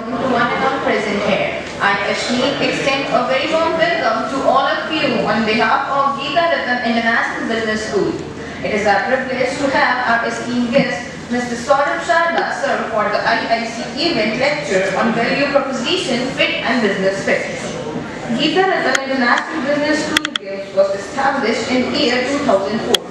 morning to one and all present here. I, Ashmi, extend a very warm welcome to all of you on behalf of Geeta Ratan International Business School. It is our privilege to have our esteemed guest, Mr. Saurabh Sharda, sir, for the IIC event lecture on value proposition, fit and business fit. Geeta Ratan International Business School was established in year 2004.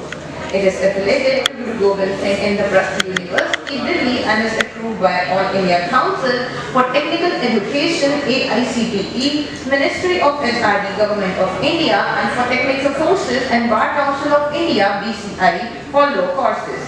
It is affiliated to Guru Gobind Singh Indraprastha University, Delhi, and is approved by All India Council for Technical Education (AICTE), Ministry of HRD, Government of India, and for Technical Forces and Bar Council of India (BCI) for law courses.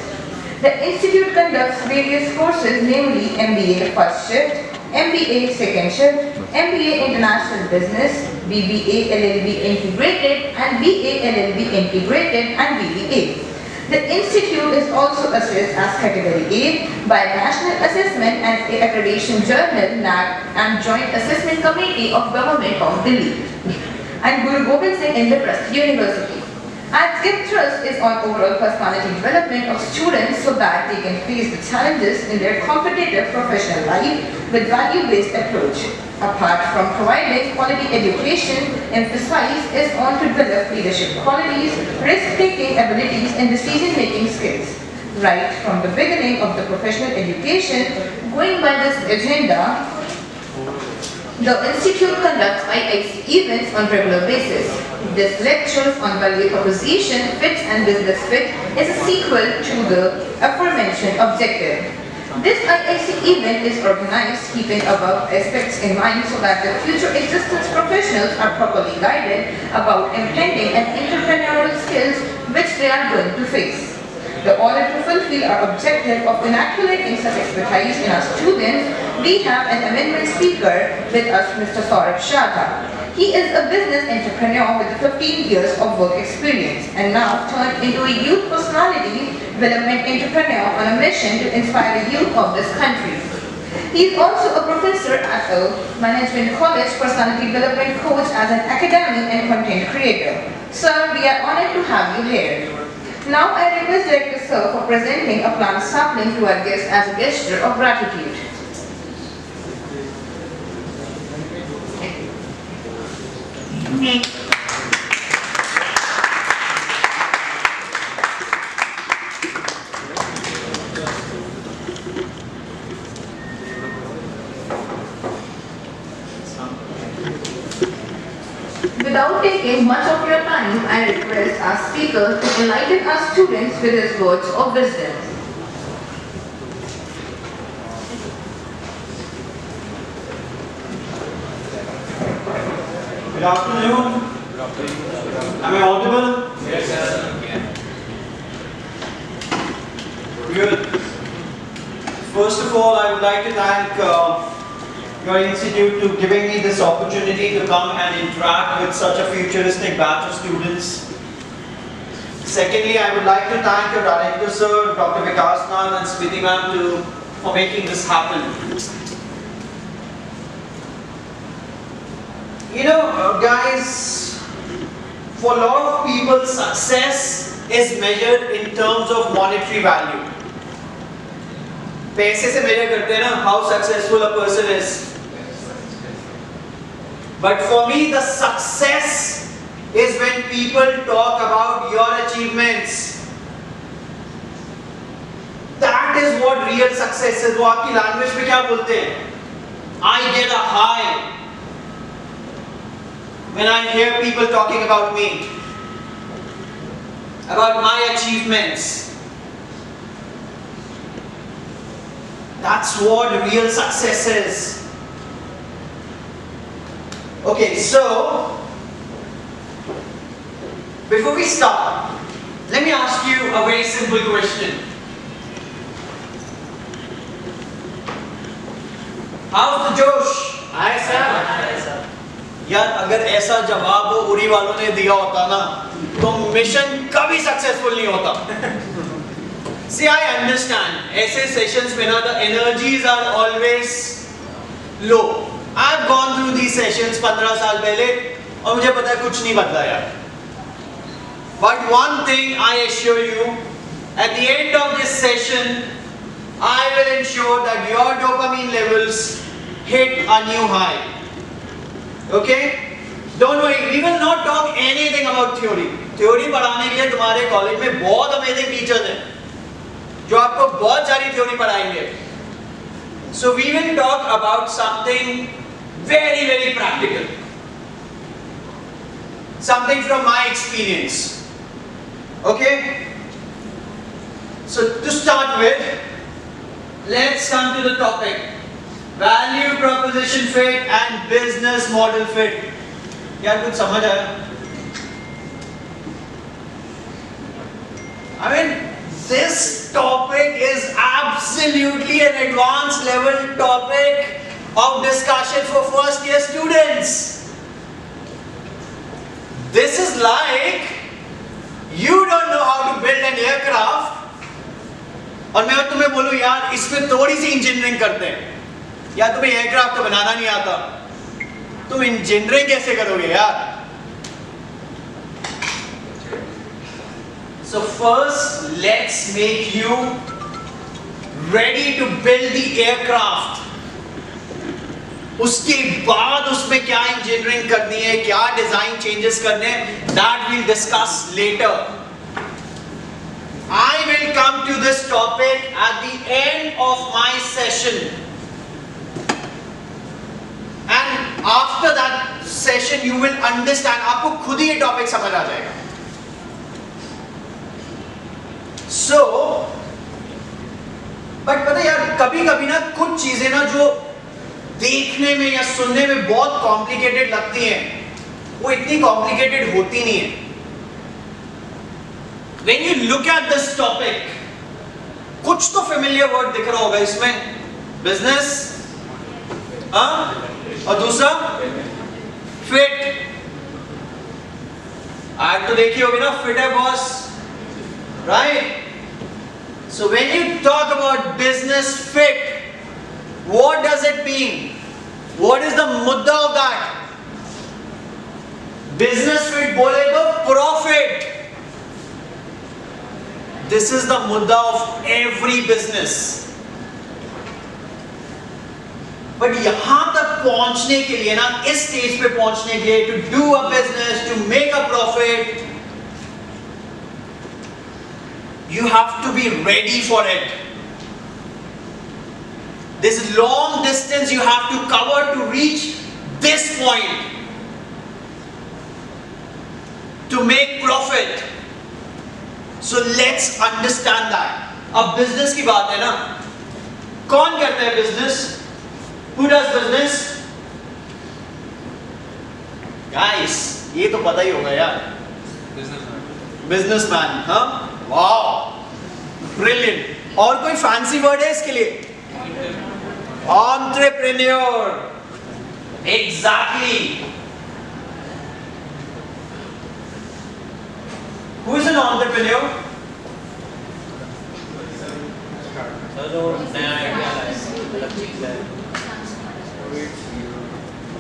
The institute conducts various courses, namely MBA First Shift, MBA Second Shift, MBA International Business, BBA LLB Integrated, and BA LLB Integrated, and BBA. The institute is also assessed as Category A by National Assessment and Accreditation Journal (NAAC) and Joint Assessment Committee of Government of Delhi and Guru Gobind Singh Indraprastha University. Its gift thrust is on overall personality development of students so that they can face the challenges in their competitive professional life with value-based approach. Apart from providing quality education, emphasis is on to develop leadership qualities, risk-taking abilities, and decision-making skills. Right from the beginning of the professional education, going by this agenda, the institute conducts IIC events on regular basis. This lectures on value proposition, fit and business fit is a sequel to the aforementioned objective. This IIC event is organized keeping above aspects in mind so that the future existence professionals are properly guided about implementing and entrepreneurial skills which they are going to face. In order to fulfill our objective of inoculating such expertise in our students, we have an amendment speaker with us, Mr. Saurabh Sharda. He is a business entrepreneur with 15 years of work experience and now turned into a youth personality development entrepreneur on a mission to inspire the youth of this country. He is also a professor at a management college, personality development coach as an academic and content creator. Sir, we are honored to have you here. Now I request Director Sir for presenting a plant sapling to our guest as a gesture of gratitude. Without taking much of your time, I request our speaker to enlighten our students with his words of wisdom. Good afternoon. Am I audible? Yes, sir. Good. First of all, I would like to thank your institute to giving me this opportunity to come and interact with such a futuristic batch of students. Secondly, I would like to thank your director, sir, Dr. Vikas Nand and Smiti ma'am for making this happen. You know, guys, for a lot of people, success is measured in terms of monetary value. पैसे से measure करते हैं ना, how successful a person is. But for me, the success is when people talk about your achievements. That is what real success is. वो आपकी language में क्या बोलते हैं? I get a high when I hear people talking about me, about my achievements. That's what real success is. Okay, so before we start, let me ask you a very simple question. How's the Josh? Hi, sir. यार अगर ऐसा जवाब वो उरी वालों ने दिया होता ना तो मिशन कभी सक्सेसफुल नहीं होता. See, I understand. ऐसे सेशंस में ना the energies are always low. I've gone through these sessions 15 साल पहले और मुझे पता है कुछ नहीं बदला यार. But one thing I assure you, at the end of this session, I will ensure that your dopamine levels hit a new high. Okay? Don't worry, we will not talk anything about theory. Theory पढ़ाने के लिए तुम्हारे college में बहुत amazing teachers हैं, जो आपको बहुत सारी theory पढ़ाएंगे. So we will talk about something very, very practical. Something from my experience. Okay? So to start with, let's come to the topic. Value proposition fit and business model fit. यार कुछ समझ आया? I mean, this topic is absolutely an advanced level topic of discussion for first year students. This is like you don't know how to build an aircraft और मैं तुम्हें बोलूं यार इसमें थोड़ी सी इंजीनियरिंग करते हैं, या तुम्हें एयरक्राफ्ट तो बनाना नहीं आता, तुम इंजीनियरिंग कैसे करोगे यार? So first let's make you ready to build the aircraft. उसके बाद उसमें क्या इंजीनियरिंग करनी है, क्या डिजाइन चेंजेस करने हैं, that we'll discuss later. I will come to this topic at the end of my session. And after that session you will understand, आपको खुद ही ये टॉपिक समझ आ जाएगा. So, but पता यार कभी कभी ना कुछ चीजें ना जो देखने में या सुनने में बहुत कॉम्प्लिकेटेड लगती हैं, वो इतनी कॉम्प्लिकेटेड होती नहीं है. When you look at this topic, कुछ तो familiar word दिख रहा होगा इसमें, business, और दूसरा fit. आज तो देखी होगी ना, fit है boss, right? So when you talk about business fit, what does it mean? What is the mudda of that? Business fit बोले तो profit. This is the mudda of every business. But यहाँ तक पहुँचने के लिए ना, इस स्टेज पे पहुँचने के लिए, to do a business, to make a profit, you have to be ready for it. This long distance you have to cover to reach this point, to make profit. So let's understand that. अब business की बात है ना, कौन करता है business? Who does business? Guys, ये तो पता ही होगा यार. Businessman, हाँ? Wow, brilliant. और कोई fancy word है इसके लिए? Entrepreneur. Exactly. Who is an entrepreneur?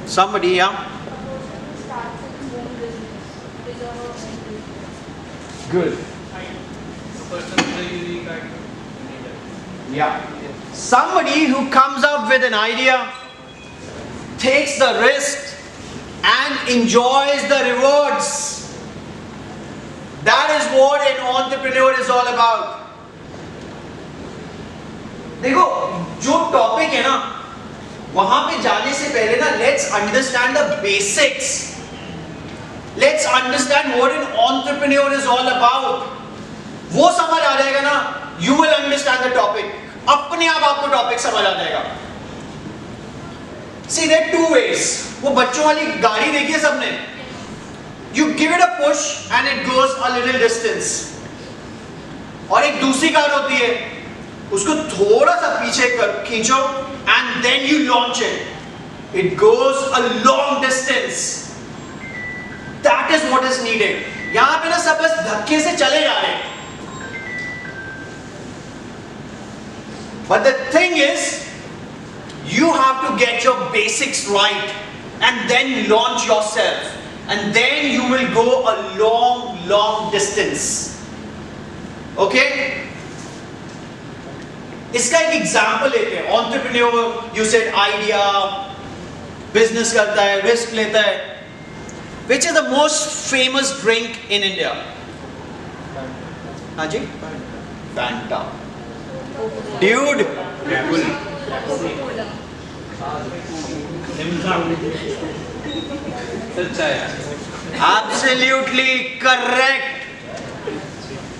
Somebody, yeah. Good. Yeah. Somebody who comes up with an idea, takes the risk and enjoys the rewards. That is what an entrepreneur is all about. देखो जो topic है ना, वहां पे जाने से पहले ना, let's understand the basics. Let's understand what an entrepreneur is all about. वो समझ आ जाएगा ना, you will understand the topic. अपने आप आपको टॉपिक समझ आ जाएगा. See, there are two ways. वो बच्चों वाली गाड़ी देखिए सबने. You give it a push and it goes a little distance. और एक दूसरी कार होती है, उसको थोड़ा सा पीछे खींचो and then you launch it. It goes a long distance. That is what is needed. यहाँ पे ना सब बस धक्के से चले जा रहे हैं. But the thing is, you have to get your basics right and then launch yourself. And then you will go a long, long distance. Okay? इसका एक एग्जांपल लेते हैं. Entrepreneur, you said idea, business करता है, risk लेता है. Which is the most famous drink in India? हाँ जी? Fanta. Dude. Absolutely correct.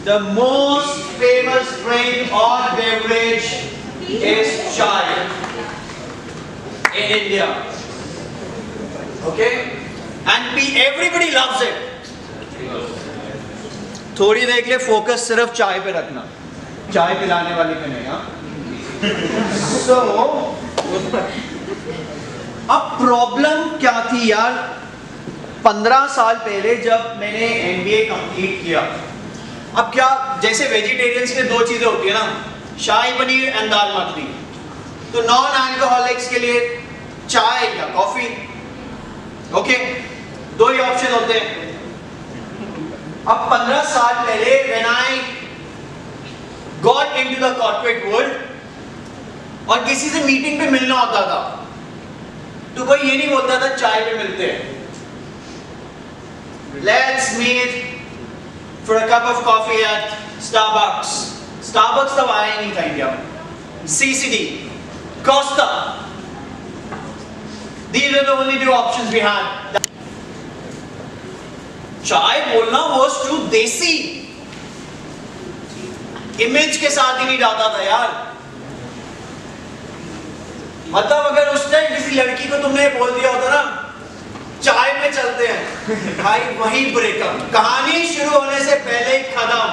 The most famous drink or beverage is chai in India. Okay? And everybody loves it. थोड़ी देर के लिए focus सिर्फ चाय पे रखना, चाय पिलाने वाली पे नहीं. So, अब प्रॉब्लम क्या थी यार? 15 साल पहले जब मैंने MBA कंप्लीट किया, अब क्या, जैसे वेजिटेरियंस के दो चीजें होती है ना, शाही पनीर एंड दाल मखनी. तो नॉन अल्कोहलिक्स के लिए चाय या कॉफी. ओके, दो ही ऑप्शन होते हैं. अब 15 साल पहले when I got into the corporate world और किसी से मीटिंग पे मिलना होता था, तो कोई ये नहीं बोलता था चाय पे मिलते हैं. Let's meet for a cup of coffee at Starbucks. Starbucks तब आया नहीं था इंडिया में. CCD, Costa. These are the only two options we had. चाय बोलना was too देसी. इमेज के साथ ही नहीं जाता था यार. मतलब अगर उस टाइम किसी लड़की को तुमने बोल दिया होता ना चाय पे चलते हैं, भाई वही ब्रेकअप, कहानी शुरू होने से पहले ही खत्म.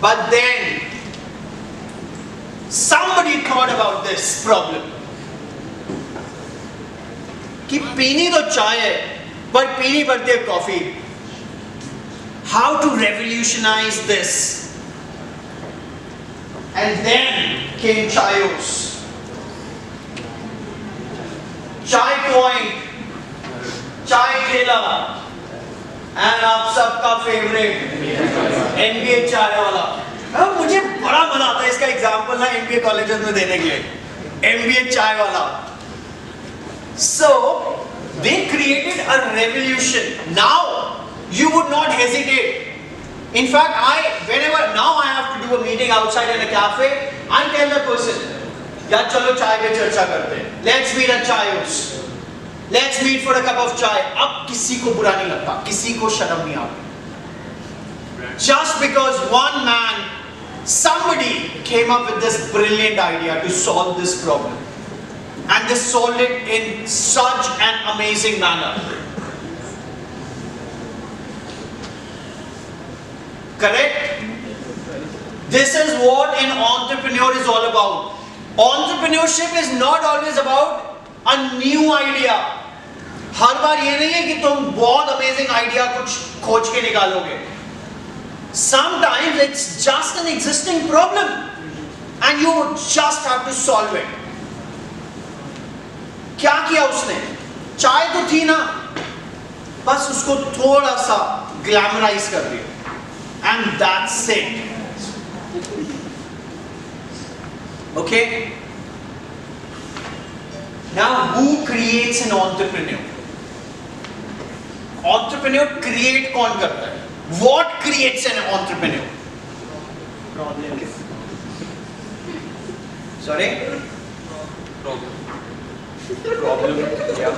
But then somebody thought about this problem कि पीनी तो चाय है पर पीनी पड़ती है coffee. How to revolutionize this? And then came Chayos. Chai Point, Chai ठेला, and आप सबका फेवरेट MBA चाय वाला. मुझे बड़ा मजा आता है इसका एग्जाम्पल ना MBA कॉलेजेस में देने के लिए. MBA चाय वाला. So they created a revolution. Now you would not hesitate. In fact, whenever now I have to do a meeting outside in a cafe, I tell the person, यार चलो चाय पे चर्चा करते हैं. Let's meet at Chayos. Let's meet for a cup of chai. अब किसी को बुरा नहीं लगता, किसी को शर्म नहीं आती. Just because one man, somebody came up with this brilliant idea to solve this problem, and they solved it in such an amazing manner. Correct? This is what an entrepreneur is all about. Entrepreneurship is not always about a new idea. हर बार ये नहीं है कि तुम बहुत amazing idea कुछ खोज के निकालोगे. Sometimes it's just an existing problem and you just have to solve it. क्या किया उसने? चाय तो थी ना, बस उसको थोड़ा सा ग्लैमराइज कर दिया. And that's it. Okay? Now, who creates an entrepreneur? Entrepreneur create कौन करता है? What creates an entrepreneur? Problem. Sorry? Problem. Yeah.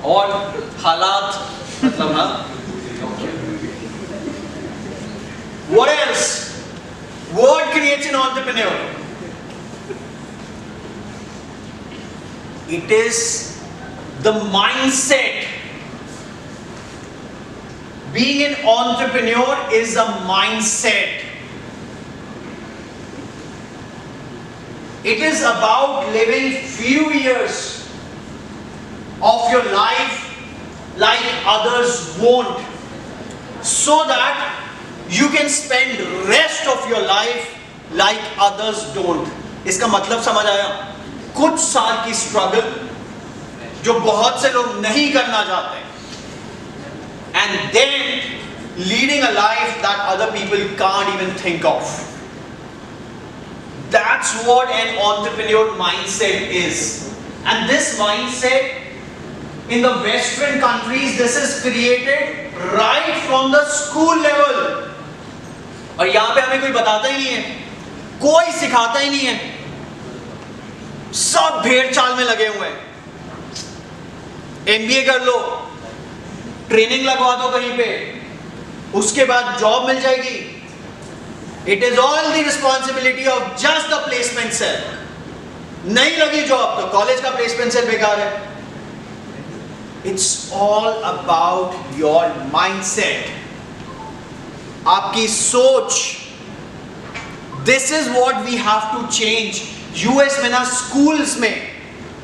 और हालात मतलब ना. What else? What creates an entrepreneur? It is the mindset. Being an entrepreneur is a mindset. It is about living few years of your life like others won't, so that you can spend rest of your life like others don't. इसका मतलब समझ आया? कुछ साल की struggle जो बहुत से लोग नहीं करना चाहते, and then leading a life that other people can't even think of. That's what an entrepreneur mindset is. And this mindset in the Western countries, this is created right from the school level. और यहाँ पे हमें कोई बताता ही नहीं है, कोई सिखाता ही नहीं है, सब भेड़ चाल में लगे हुए हैं। MBA कर लो, ट्रेनिंग लगवा दो कहीं पे, उसके बाद जॉब मिल जाएगी। It is all the responsibility of just the placement cell. नहीं लगी जॉब तो कॉलेज का प्लेसमेंट सेल बेकार है। It's all about your mindset. आपकी सोच। This is what we have to change. US में ना schools में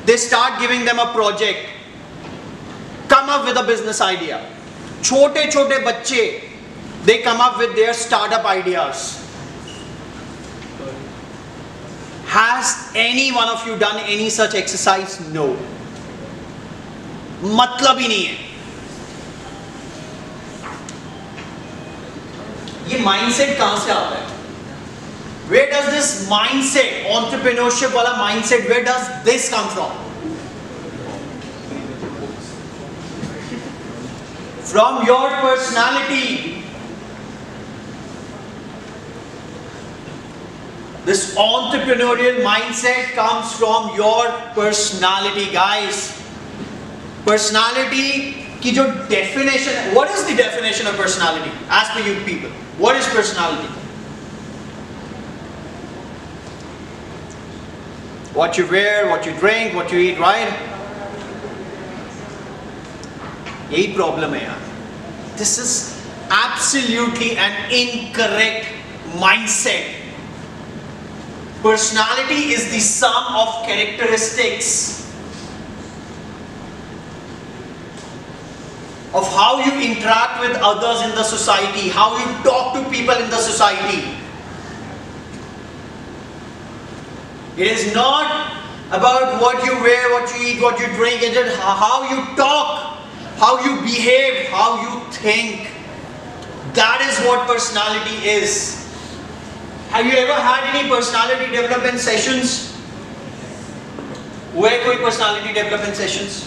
they start giving them a project. Come up with a business idea. छोटे छोटे बच्चे they come up with their startup ideas. Has any one of you done any such exercise? No. मतलब ही नहीं है। ये mindset कहां से आता है? Where does this mindset, entrepreneurship वाला mindset, where does this come from? From your personality. This entrepreneurial mindset comes from your personality, guys. Personality की जो definition है, what is the definition of personality as per you people? What is personality? What you wear, what you drink, what you eat, right? यही problem है यार. This is absolutely an incorrect mindset. Personality is the sum of characteristics of how you interact with others in the society, how you talk to people in the society. It is not about what you wear, what you eat, what you drink. It is how you talk, how you behave, how you think. That is what personality is. Have you ever had any personality development sessions? हुए कोई personality development sessions?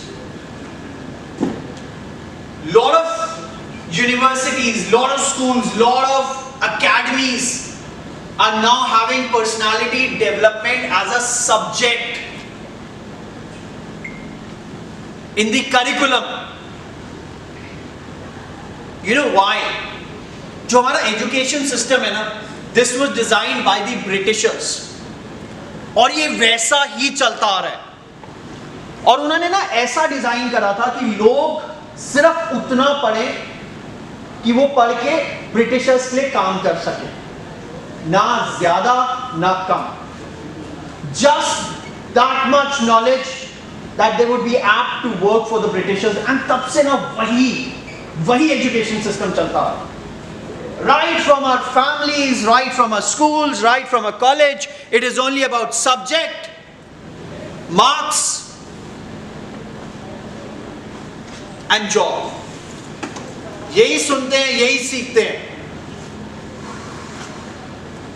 Lot of universities, lot of schools, lot of academies are now having personality development as a subject in the curriculum. You know why? जो हमारा education system है ना, This was designed by the Britishers. और ये वैसा ही चलता आ रहा है। और उन्होंने ना ऐसा डिजाइन करा था कि लोग सिर्फ उतना पढ़े कि वो पढ़ के ब्रिटिशर्स के लिए काम कर सके, ना ज्यादा ना कम। Just that much knowledge that they would be apt to work for the Britishers. And तब से ना वही education system चलता आ रहा है। Right from our families, right from our schools, right from our college, it is only about subject, marks, and job. यही सुनते हैं, यही सीखते हैं।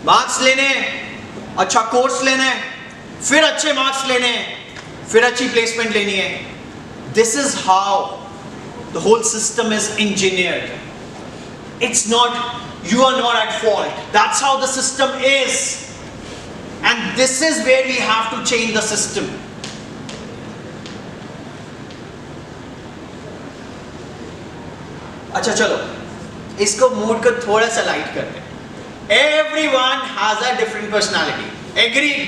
मार्क्स लेने, अच्छा कोर्स लेना है, फिर अच्छे मार्क्स लेने हैं, फिर अच्छी प्लेसमेंट लेनी है। This is how the whole system is engineered. It's not, you are not at fault. That's how the system is. And this is where we have to change the system. अच्छा चलो, इसको mood को थोड़ा सा light करते हैं। Everyone has a different personality. Agreed?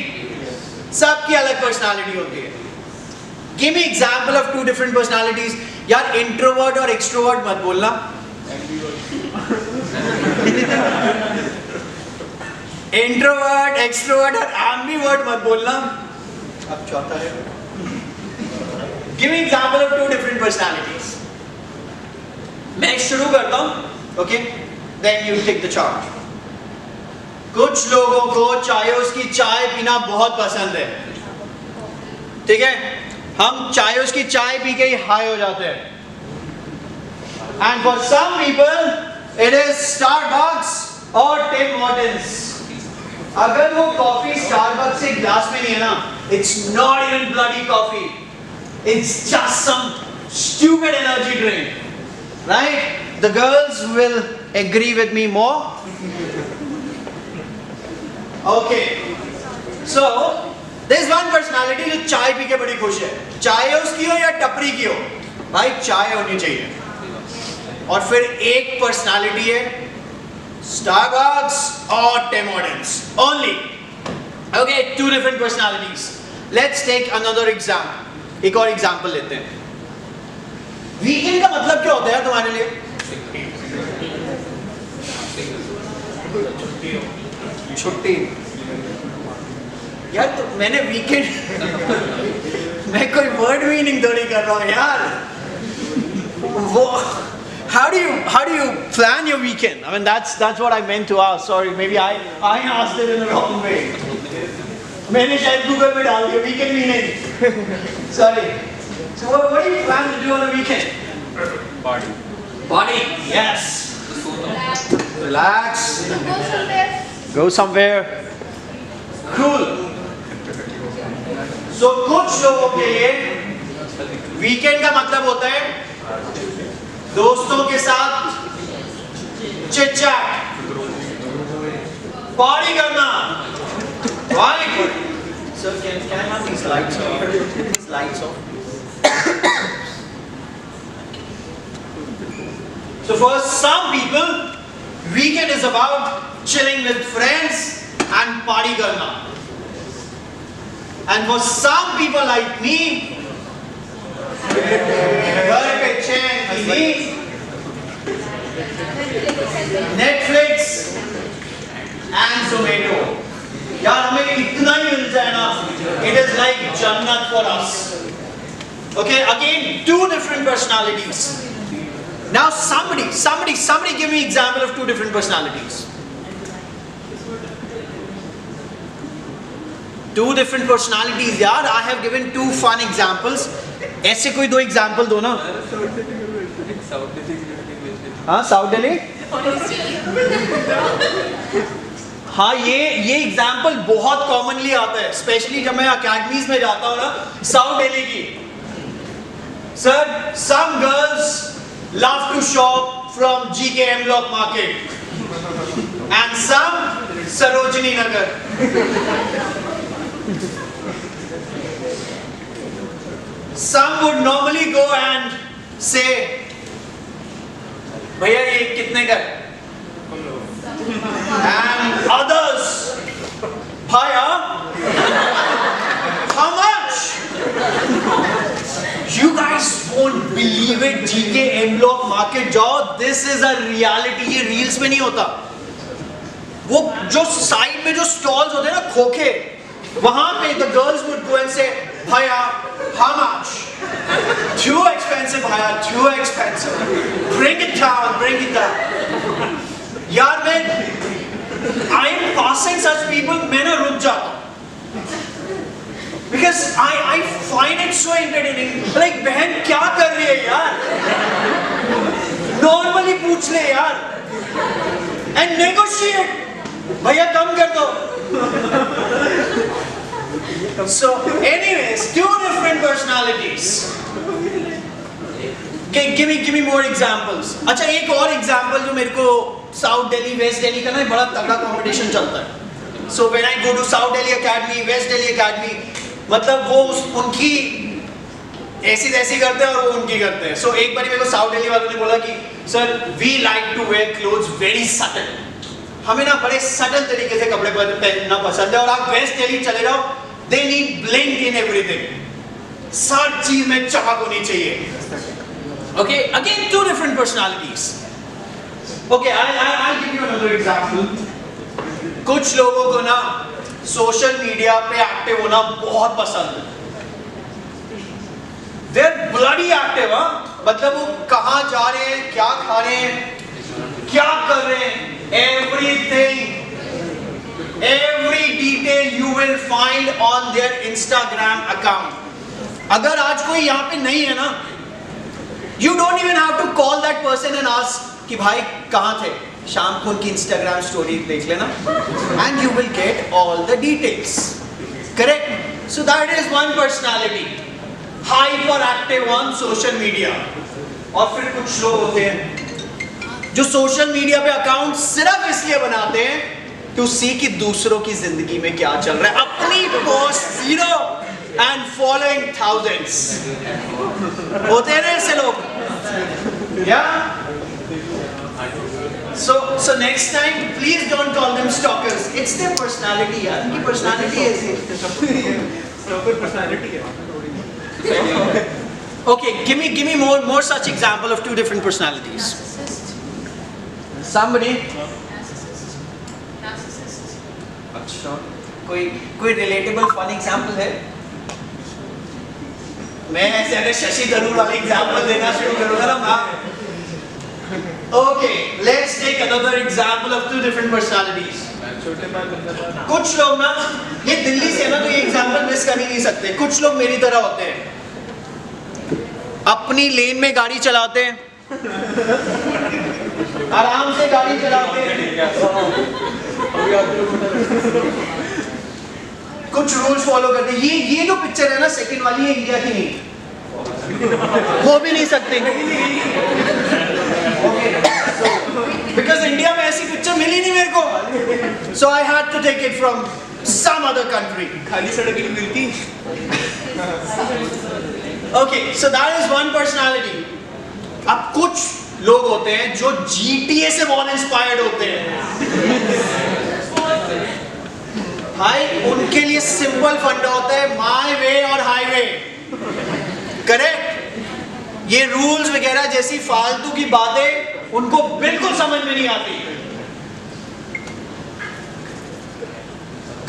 सबकी अलग personality होती है। Give me example of two different personalities. यार introvert और extrovert मत बोलना। इंट्रोवर्ट, एक्सट्रोवर्ट और एम्बिवर्ट मत बोलना। अब चौथा है, give me example of two different personalities. मैं शुरू करता हूं, okay, then you take the charge. कुछ लोगों को चायोस की चाय पीना बहुत पसंद है, ठीक है? हम चायोस की चाय पी के ही हाई हो जाते हैं। And for some people it is Starbucks or Tim Hortons. अगर वो कॉफी स्टारबक्स से ग्लास में नहीं है ना, it's not even bloody coffee. It's just some stupid energy drink. Right? The girls will agree with me more. Okay. So, there's one personality जो चाय P के बड़ी खुश है. चाय उसकी हो या टपरी की हो, भाई चाय होनी चाहिए. और फिर एक पर्सनालिटी है Starbucks or Tim Hortons only. Okay, two different personalities. Let's take another example. एक और example लेते हैं. Weekend का मतलब क्या होता है तुम्हारे लिए? छुट्टी. यार तो मैंने weekend मैं कोई word meaning थोड़ी कर रहा हूँ यार. वो How do you plan your weekend? I mean that's what I meant to ask. Sorry, maybe I asked it in the wrong way. मैंने शायद Google में डाल दिया weekend meaning. Sorry. So what do you plan to do on a weekend? Party. Yes. Relax. Go somewhere. Cool. So कुछ लोगों के लिए weekend का मतलब होता है दोस्तों के साथ चिट चैट, पार्टी करना. Right? Sir, can I have these lights off? These lights off. So for some people, weekend is about chilling with friends and party karna. And for some people like me, घर पे चैन TV, Netflix and Zomato. यार हमें इतना ही मिल जाए ना, it is like जन्नत for us. Okay, again two different personalities. Now somebody give me example of two different personalities. Two different personalities यार. I have given two fun examples. ऐसे कोई दो example दो ना. हाँ साउथ दिल्ली. हाँ ये एग्जाम्पल बहुत कॉमनली आता है, स्पेशली जब मैं अकेडमीज में जाता हूँ ना साउथ दिल्ली की. Sir some girls love to shop from GKM Block Market and some Sarojini Nagar. Some would normally go and say भैया ये कितने का है? And others, Bhaiya, how much? You guys won't believe it. GK M Block Market जाओ, this is a reality. ये reels में नहीं होता. वो जो side में जो stalls होते हैं ना खोखे, वहाँ पे the girls would go and say, Bhaiya, how much? Too expensive, Bhaiya, too expensive. Bring it down, bring it down. यार I am passing such people, मैं ना रुक जाता हूँ. Because I find it so entertaining. Like बहन क्या कर रही है यार? Normally पूछ ले यार. And negotiate. भैया कम कर दो. So anyways, two different personalities. Okay, give me more examples. अच्छा एक और example जो मेरे को साउथ दिल्ली वेस्ट दिल्ली का ना बड़ा तगड़ा कंपटीशन चलता है. So when I go to South Delhi Academy, West Delhi Academy, मतलब वो उनकी ऐसी तैसी करते हैं और वो उनकी करते हैं. So एक बार मेरे को साउथ दिल्ली वालों ने बोला कि sir we like to wear clothes very subtle. हमें ना बड़े सटल तरीके से कपड़े पहनना पसंद है. और आप वेस्ट दिल्ली चले जाओ, they need blink in everything. हर चीज में चमक होनी चाहिए. Okay, again two different personalities. Okay, I'll give you another example. कुछ लोगों को ना सोशल मीडिया पे एक्टिव होना बहुत पसंद है. They're bloody active, हाँ? मतलब वो कहाँ जा रहे हैं, क्या खा रहे हैं, क्या कर रहे हैं, everything, every detail you will find on their Instagram account. अगर आज कोई यहाँ पे नहीं है ना, you don't even have to call that person and ask कि भाई कहाँ थे. शाम को उनकी इंस्टाग्राम स्टोरी देख लेना and you will get all the details. Correct? So that is one personality, hyper active on social media. और फिर कुछ लोग होते हैं जो सोशल मीडिया पे अकाउंट सिर्फ इसलिए बनाते हैं टू सी कि दूसरों की जिंदगी में क्या चल रहा है. अपनी पोस्ट 0 एंड फॉलोइंग थाउजेंड्स. होते हैं ना ऐसे लोग? या So next time, please don't call them stalkers. It's their personality, यार. उनकी personality ऐसी है. Stalker personality है. Okay, give me more such example of two different personalities. Somebody. अच्छा. कोई relatable fun example है? मैं ऐसे अगर शशि थरूर वाले example देना शुरू करूँगा ना, Okay, let's take another example of two different personalities. कुछ लोग ना, ये दिल्ली से ना तो ये एग्जाम्पल मिस कर ही नहीं सकते. कुछ लोग मेरी तरह होते हैं, अपनी लेन में गाड़ी चलाते हैं, आराम से गाड़ी चलाते हैं, कुछ रूल्स फॉलो करते हैं. ये जो पिक्चर है ना सेकंड वाली, है इंडिया की नहीं, हो भी नहीं सकते. Because इंडिया में ऐसी पिक्चर मिली नहीं मेरे को, so I had to take it from some other country. खाली सड़क ही मिलती. Okay, so that is one personality. अब कुछ लोग होते हैं जो GTA से बहुत इंस्पायर्ड होते हैं. भाई उनके लिए सिंपल फंडा होता है माय वे और हाईवे. करेक्ट? ये रूल्स वगैरह जैसी फालतू की बातें उनको बिल्कुल समझ में नहीं आती.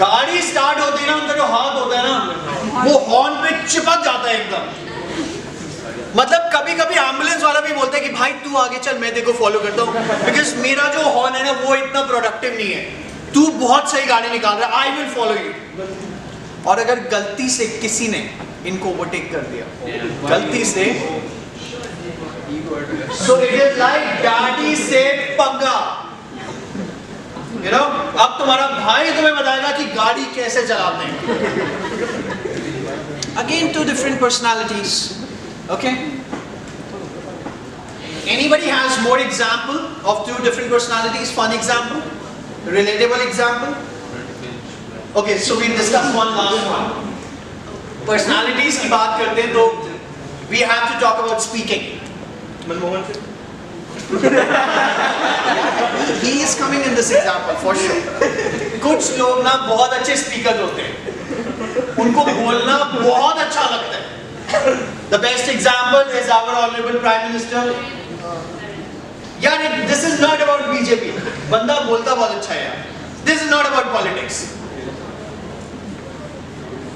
गाड़ी स्टार्ट होती है ना, उनका जो हाथ होता है ना, वो हॉर्न पे चिपक जाता है एकदम. मतलब कभी कभी एम्बुलेंस वाला भी बोलता है कि भाई तू आगे चल, मैं तेरे को फॉलो करता हूँ, बिकॉज मेरा जो हॉर्न है ना वो इतना प्रोडक्टिव नहीं है. तू बहुत सही गाड़ी निकाल रहा है, आई विल फॉलो यू. और अगर गलती से किसी ने इनको ओवरटेक कर दिया, गलती से, so it is like daddy से पंगा. You know, अब तुम्हारा भाई तुम्हें बताएगा कि गाड़ी कैसे चलाते हैं. Again, two different personalities. Okay. Anybody has more example of two different personalities? Fun example, relatable example. Okay, so we discuss one last one. Personalities की बात करते हैं तो we have to talk about speaking. Manmohan से. He is coming in this example for sure. कुछ लोग ना बहुत अच्छे स्पीकर होते हैं, उनको बोलना बहुत अच्छा लगता है. The best example is our honorable Prime Minister. यार this is not about BJP. बंदा बोलता बहुत अच्छा है यार. This is not about politics.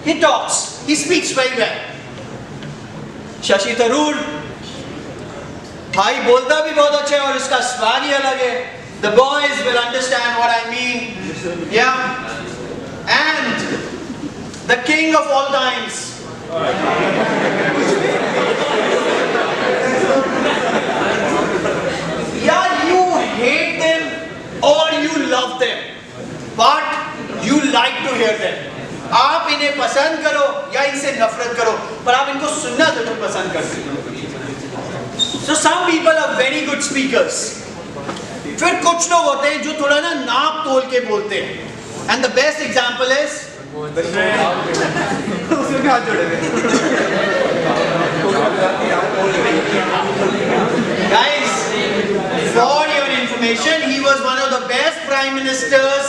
He talks, he speaks very well. Shashi Tharoor भाई बोलता भी बहुत अच्छा है और इसका स्वाग ही अलग है. The boys will understand what I mean. Yeah. And the king of all times. Yeah, you hate them or you love them, but you like to hear them. आप इन्हें पसंद करो या इनसे नफरत करो, पर आप इनको सुनना जरूर पसंद करते हो. So some people are very good speakers. फिर कुछ लोग होते हैं जो थोड़ा ना नाप तोल के बोलते हैं. And the best example is उसमें भी हाथ जोड़े हुए. guys, for your information, he was one of the best prime ministers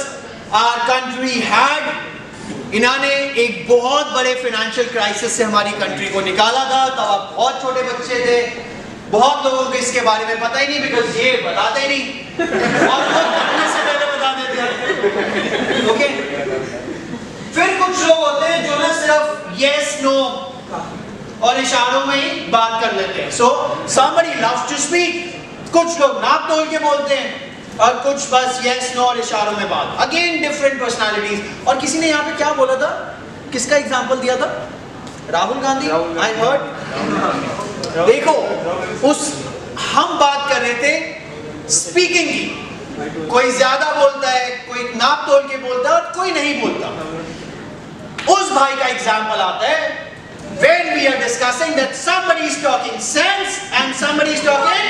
our country had. इन्होंने एक बहुत बड़े फाइनेंशियल क्राइसिस से हमारी कंट्री को निकाला था. तब आप बहुत छोटे बच्चे थे, बहुत लोगों को इसके बारे में पता ही नहीं, बिकॉज ये बताते ही नहीं और वो करने से पहले बता देते हैं. ओके. फिर कुछ लोग होते हैं जो ना सिर्फ यस नो और इशारों में ही बात कर लेते हैं. सो somebody loves to speak. कुछ लोग नाप तोल के बोलते हैं और कुछ बस यस नो और इशारों में बात. Again different personalities. और किसी ने यहाँ पे क्या बोला था, किसका एग्जांपल दिया था? राहुल गांधी. I heard. देखो उस हम बात कर रहे थे स्पीकिंग की, कोई ज्यादा बोलता है, कोई नाप तोल के बोलता है और कोई नहीं बोलता। उस भाई का एग्जाम्पल आता है when we are discussing that somebody is talking sense and somebody is talking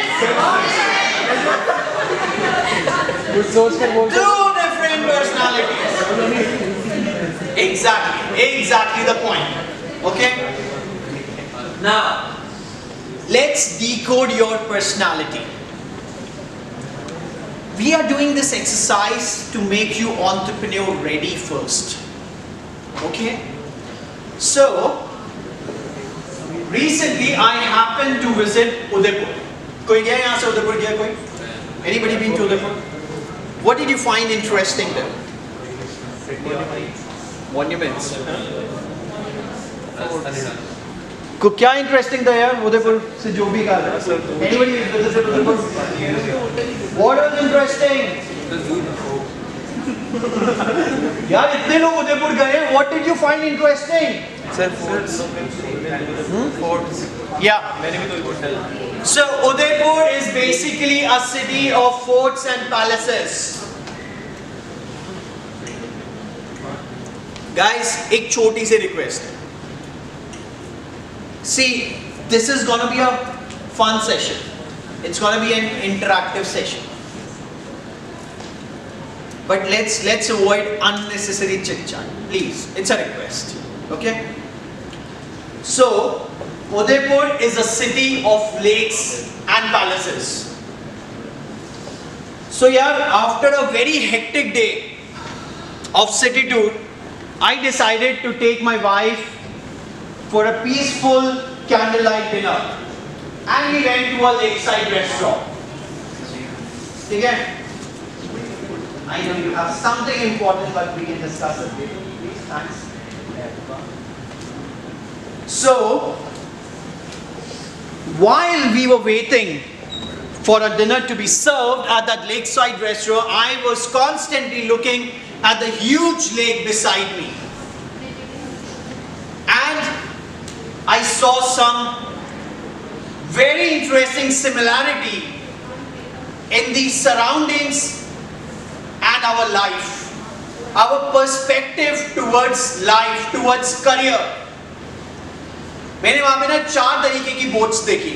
two different personalities. Exactly the point. Okay? Now, let's decode your personality. We are doing this exercise to make you entrepreneur ready first. Okay? So, recently I happened to visit Udaipur. कोई गया यहाँ से उदयपुर गया कोई? Anybody been to Udaipur? What did you find interesting there? Monuments. को क्या interesting था यार उदयपुर से जो भी कहा? Anybody visited Udaipur? What was interesting? यार इतने लोग उदयपुर गए, what did you find interesting? Sir, forts. Forts. Yeah. So Udaipur is basically a city of forts and palaces. Guys, एक छोटी सी request. See, this is gonna be a fun session. It's gonna be an interactive session. But let's avoid unnecessary chit chat, please. It's a request. Okay? So, Udaipur is a city of lakes and palaces. So, yeah, after a very hectic day of city tour, I decided to take my wife for a peaceful candlelight dinner, and we went to a lakeside restaurant. Okay? I know you have something important, but we can discuss it later. Please, thanks. So, while we were waiting for a dinner to be served at that lakeside restaurant, I was constantly looking at the huge lake beside me. And I saw some very interesting similarity in the surroundings and our life, our perspective towards life, towards career. मैंने वहां पे ना 4 तरीके की boats देखी,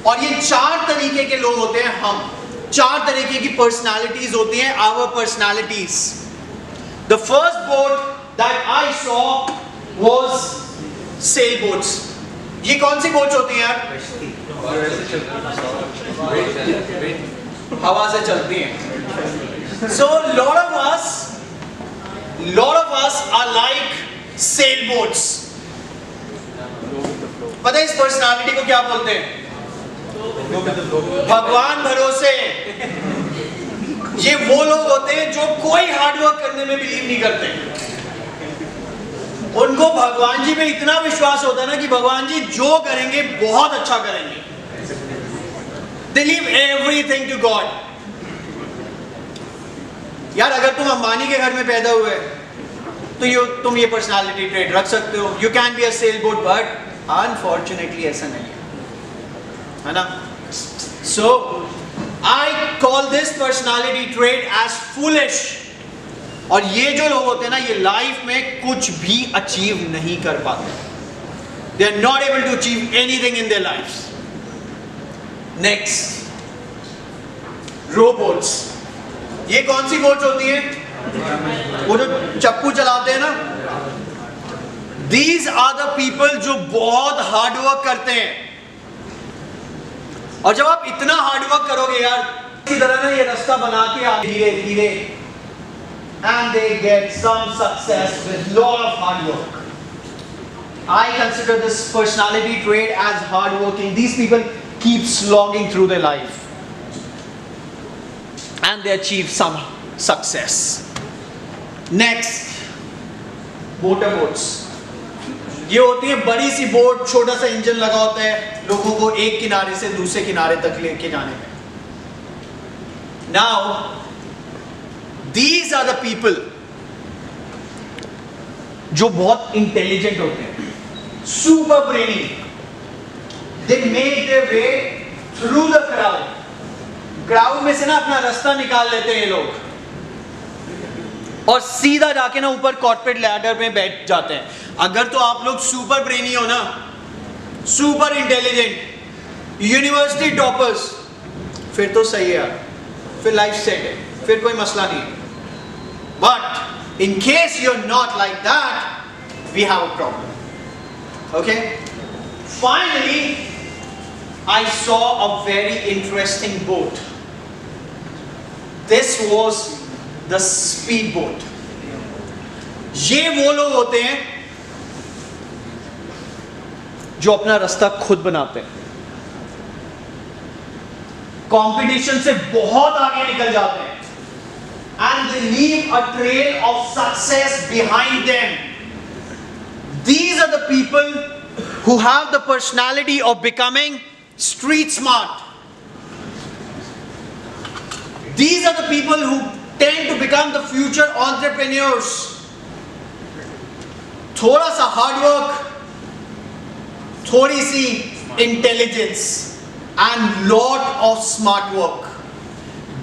और ये 4 तरीके के लोग होते हैं हम, 4 तरीके की पर्सनालिटीज होती हैं, our personalities. The first boat that I saw was sailboats. ये कौन सी बोट्स होती हैं यार? हवा से चलती हैं. So a lot of us are like sailboats. पता है इस पर्सनालिटी को क्या बोलते हैं? भगवान भरोसे. ये वो लोग होते हैं जो कोई हार्डवर्क करने में बिलीव नहीं करते. उनको भगवान जी में इतना विश्वास होता है ना कि भगवान जी जो करेंगे बहुत अच्छा करेंगे. They leave everything to God. यार अगर तुम अंबानी के घर में पैदा हुए तो तुम ये पर्सनालिटी ट्रेट रख सकते हो. You can be a sailboat, but unfortunately ऐसा नहीं है ना? So I call this personality trait as foolish. और ये जो लोग होते हैं ना, ये लाइफ में कुछ भी अचीव नहीं कर पाते. They are not able to achieve anything in their lives. Next, robots. ये कौन सी बोट्स होती है? वो जो चप्पू चलाते हैं ना. These are the people जो बहुत हार्ड वर्क करते हैं. और जब आप इतना हार्ड वर्क करोगे यार, इसी तरह ना ये रास्ता बना के आगे धीरे धीरे, and they get some success with lot of hard work. I consider this personality trait as hard working. These people keep slogging through their life and they achieve some success. Next, motorboats. ये होती है बड़ी सी boat, छोटा सा engine लगा होता है लोगों को एक किनारे से दूसरे किनारे तक लेके जाने में. Now, these are the people जो बहुत इंटेलिजेंट होते हैं, super brainy. They make their way through the crowd crowd में से ना अपना रास्ता निकाल लेते हैं ये लोग और सीधा जाके ना ऊपर कॉर्पोरेट लैडर में बैठ जाते हैं. अगर तो आप लोग सुपर ब्रेनी हो ना, सुपर इंटेलिजेंट, यूनिवर्सिटी टॉपर्स, फिर तो सही है यार, फिर लाइफ सेट है, फिर कोई मसला नहीं. But in case you are not like that, we have a problem. Okay, finally I saw a very interesting boat. This was the speedboat. ये वो लोग होते हैं जो अपना रास्ता खुद बनाते हैं, कंपटीशन से बहुत आगे निकल जाते हैं, and they leave a trail of success behind them. These are the people who have the personality of becoming street smart. These are the people who tend to become the future entrepreneurs. थोड़ा सा hard work, थोड़ी सी intelligence and lot of smart work.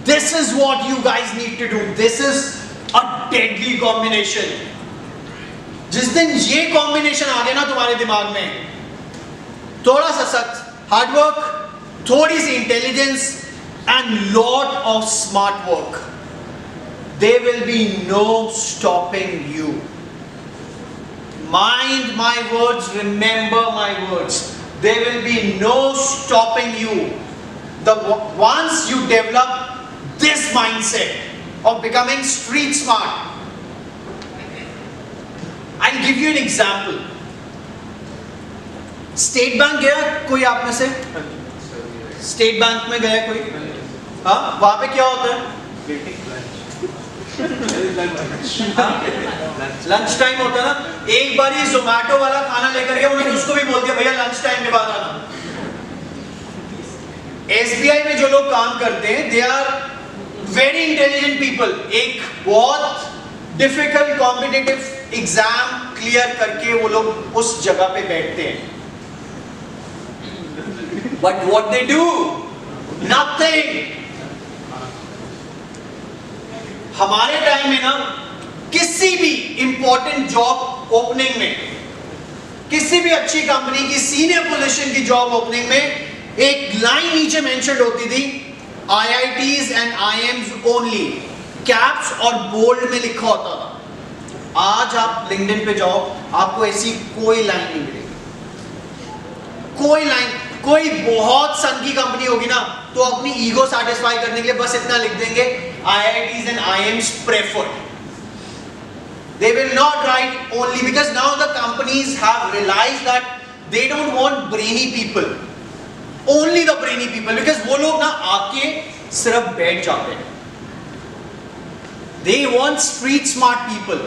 This is what you guys need to do. This is a deadly combination. जिस दिन ये combination आ गया ना तुम्हारे दिमाग में, थोड़ा सा सख्त हार्ड वर्क, थोड़ी सी intelligence and lot of smart work, there will be no stopping you. Mind my words, remember my words. There will be no stopping you. Once you develop this mindset of becoming street smart, I'll give you an example. State bank गया कोई आप में से? State bank में गया कोई? हाँ, वहां पे क्या होता है? लंच टाइम होता है ना. एक बार ही जोमैटो वाला खाना लेकर गया, उन्होंने उसको भी बोल दिया भैया लंच टाइम के बाद आना. एसबीआई में जो लोग काम करते हैं, they are very intelligent people. एक बहुत डिफिकल्ट कॉम्पिटिटिव एग्जाम क्लियर करके वो लोग उस जगह पे बैठते हैं. But what they do? Nothing. हमारे टाइम में ना किसी भी इंपॉर्टेंट जॉब ओपनिंग में, किसी भी अच्छी कंपनी की सीनियर पोजीशन की जॉब ओपनिंग में एक लाइन नीचे मेंशन होती थी, IITs and IIMs only, caps और बोल्ड में लिखा होता था. आज आप लिंक्डइन पे जाओ, आपको ऐसी कोई लाइन नहीं मिलेगी. कोई लाइन, कोई बहुत सन की कंपनी होगी ना, तो अपनी ईगो सैटिस्फाई करने के लिए बस इतना लिख देंगे, IITs and IIMs preferred. They will not write only, because now the companies have realized that they don't want brainy people, only the brainy people, because वो लोग ना आके सिर्फ बैठ जाते हैं. They want street smart people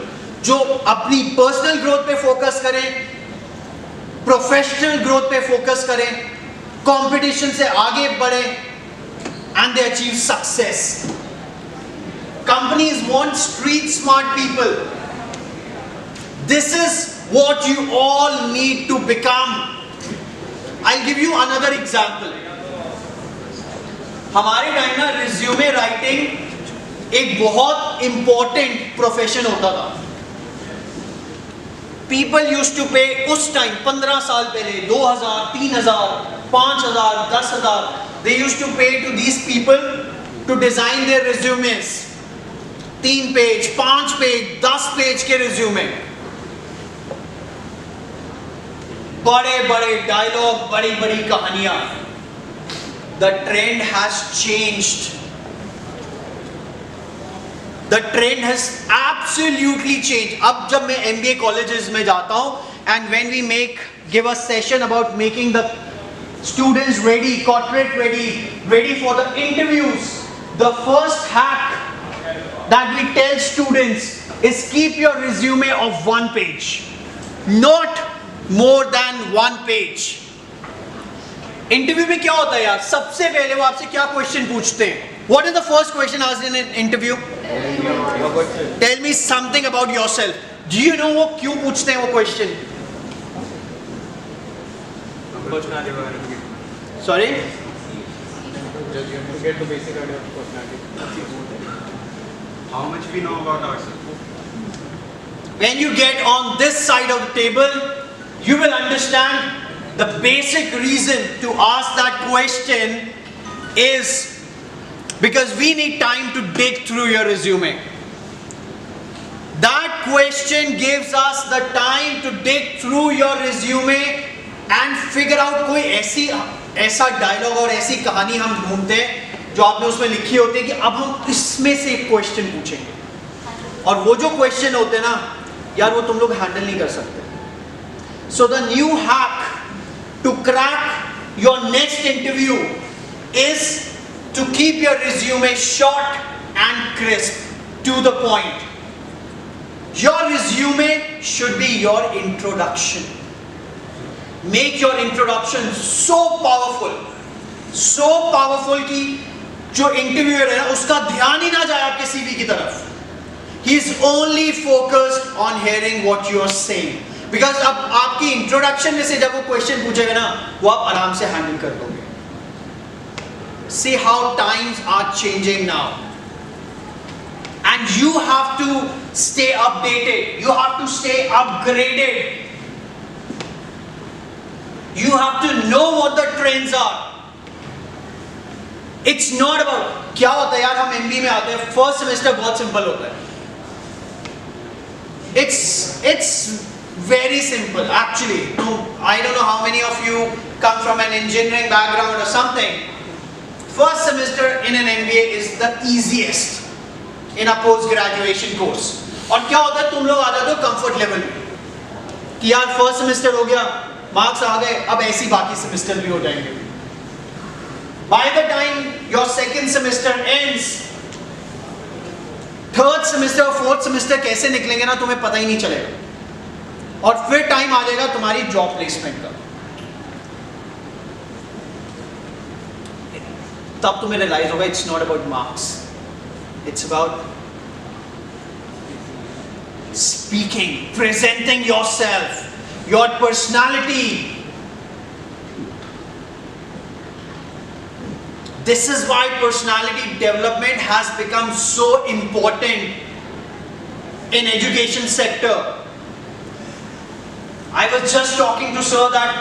जो अपनी पर्सनल ग्रोथ पे फोकस करें, प्रोफेशनल ग्रोथ पे फोकस करें, कंपटीशन से आगे बढ़े, and they achieve success. Companies want street smart people. This is what you all need to become. I'll give you another example. हमारे टाइम ना रिज्यूमे राइटिंग एक बहुत इंपॉर्टेंट प्रोफेशन होता था. People used to pay उस time 15 साल पहले 2000, 3000, 5000, 10,000. They used to pay to these people to design their resumes. 3 page, 5 page, 10 page के रिज्यूमे. बड़े बड़े डायलॉग, बड़ी बड़ी कहानियां. The trend has changed. The trend has absolutely changed. अब जब मैं MBA colleges में जाता हूँ, and when we give a session about making the students ready, corporate ready for the interviews, the first hack that we tell students is keep your resume of 1 page, not more than 1 page. Interview में क्या होता है यार, सबसे पहले वो आपसे क्या क्वेश्चन पूछते हैं? What is the first question asked in an interview? Tell me something about yourself. Do you know वो क्यों पूछते हैं वो question? Sorry? judge you, to get the basic idea of personality. How much we know about ourselves. When you get on this side of the table, you will understand the basic reason to ask that question is because we need time to dig through your resume. That question gives us the time to dig through your resume and figure out कोई ऐसा dialogue और ऐसी कहानी हम ढूंढते हैं जो आपने उसमें लिखी होती है कि अब हम इसमें से एक क्वेश्चन पूछेंगे और वो जो क्वेश्चन होते हैं ना यार वो तुम लोग हैंडल नहीं कर सकते. So the new hack to crack your next interview is to keep your resume short and crisp, to the point. Your resume should be your introduction. Make your introduction so powerful कि जो interviewer है ना उसका ध्यान ही ना जाए आपके CV की तरफ. He is only focused on hearing what you are saying. Because अब आपकी इंट्रोडक्शन में से जब वो क्वेश्चन पूछेगा ना वो आप आराम से हैंडल कर दोगे. See how times are changing now. And you have to stay updated. You have to stay upgraded. You have to know what the trends are. It's not about क्या होता है यार हम MBA में आते हैं फर्स्ट सेमेस्टर बहुत simple होता है. It's very simple actually. I don't know how many of you come from an engineering background or something. First semester in an MBA is the easiest in a post graduation course. और क्या होता है तुम लोग आ जाते हो comfort level में कि यार फर्स्ट सेमेस्टर हो गया मार्क्स आ गए अब ऐसी बाकी सेमेस्टर भी हो जाएंगे. By the time your second semester ends, third semester और फोर्थ सेमेस्टर कैसे निकलेंगे ना तुम्हें पता ही नहीं चलेगा और फिर टाइम आ जाएगा तुम्हारी जॉब प्लेसमेंट का. तब तुम्हें रियलाइज होगा it's not about marks, it's about speaking, presenting yourself, your personality. This is why personality development has become so important in education sector. I was just talking to sir that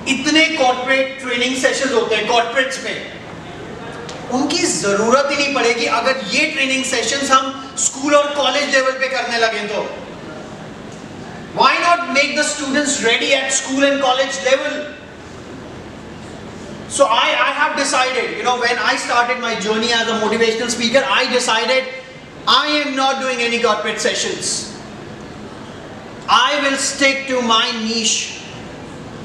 इतने corporate training sessions होते हैं corporates में, उनकी जरूरत ही नहीं पड़ेगी अगर ये training sessions हम school और college level पे करने लगे तो. Why not make the students ready at school and college level? So I have decided, when I started my journey as a motivational speaker, I decided I am not doing any corporate sessions. I will stick to my niche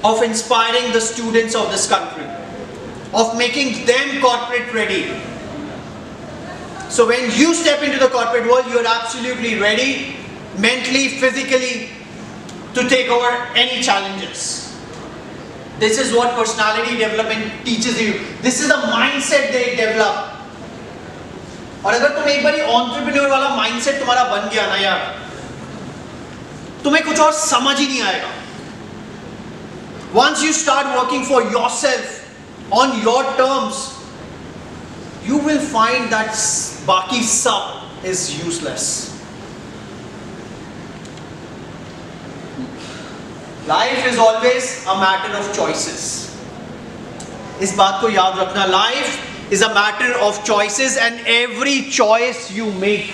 of inspiring the students of this country, of making them corporate ready. So when you step into the corporate world, you are absolutely ready, mentally, physically, to take over any challenges. This is what personality development teaches you. This is the mindset they develop. और अगर तुम एक बार entrepreneur वाला mindset तुम्हारा बन गया ना यार, तुम्हें कुछ और समझ ही नहीं आएगा. Once you start working for yourself on your terms, you will find that बाकी सब is useless. Life is always a matter of choices. इस बात को याद रखना. Life is a matter of choices and every choice you make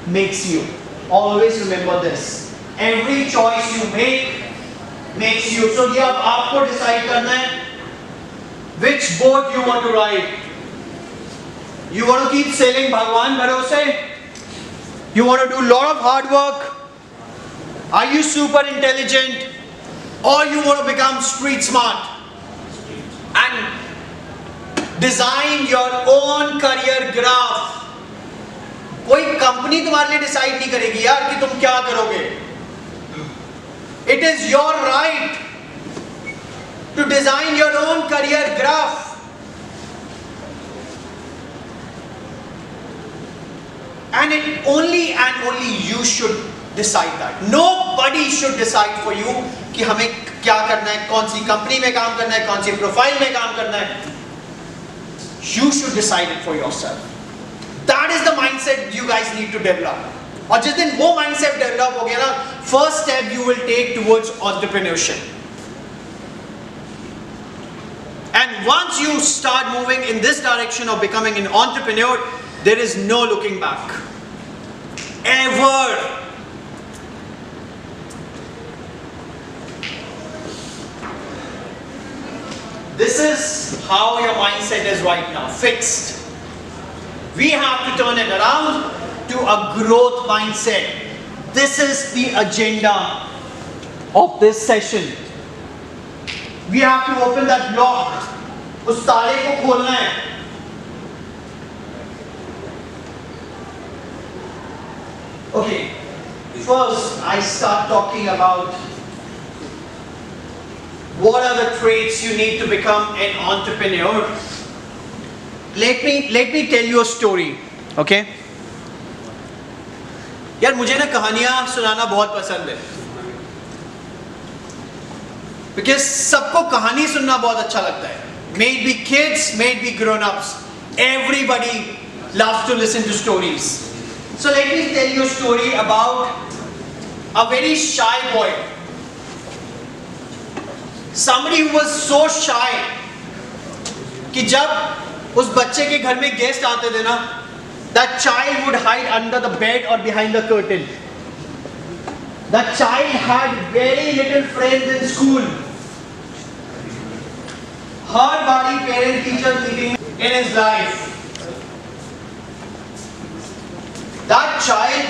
makes you. Always remember this. Every choice you make makes you. So ये अब आपको decide करना है which boat you want to ride. You want to keep sailing भगवान भरोसे? You want to do a lot of hard work? Are you super intelligent? Or you want to become street smart and design your own career graph. कोई company तुम्हारे लिए decide नहीं करेगी यार कि तुम क्या करोगे. It is your right to design your own career graph. And only you should decide that. Nobody should decide for you कि हमें क्या करना है, कौन सी कंपनी में काम करना है, कौन सी प्रोफाइल में काम करना है. You should decide it for yourself. That is the mindset you guys need to develop. और जिस दिन वो mindset develop हो गया ना, first step you will take towards entrepreneurship. And once you start moving in this direction of becoming an entrepreneur, there is no looking back. Ever. This is how your mindset is right now, fixed. We have to turn it around to a growth mindset. This is the agenda of this session. We have to open that lock. उस ताले को खोलना है. Okay, first I start talking about what are the traits you need to become an entrepreneur. Let me tell you a story, okay? यार मुझे ना कहानियां सुनाना बहुत पसंद है, because सबको कहानी सुनना बहुत अच्छा लगता है. May it be kids, may it be grown-ups, everybody loves to listen to stories. So let me tell you a story about a very shy boy. Somebody who was so shy कि जब उस बच्चे के घर में guest आते थे ना, that child would hide under the bed or behind the curtain. That child had very little friends in school. Her body parent teacher meeting in his life. That child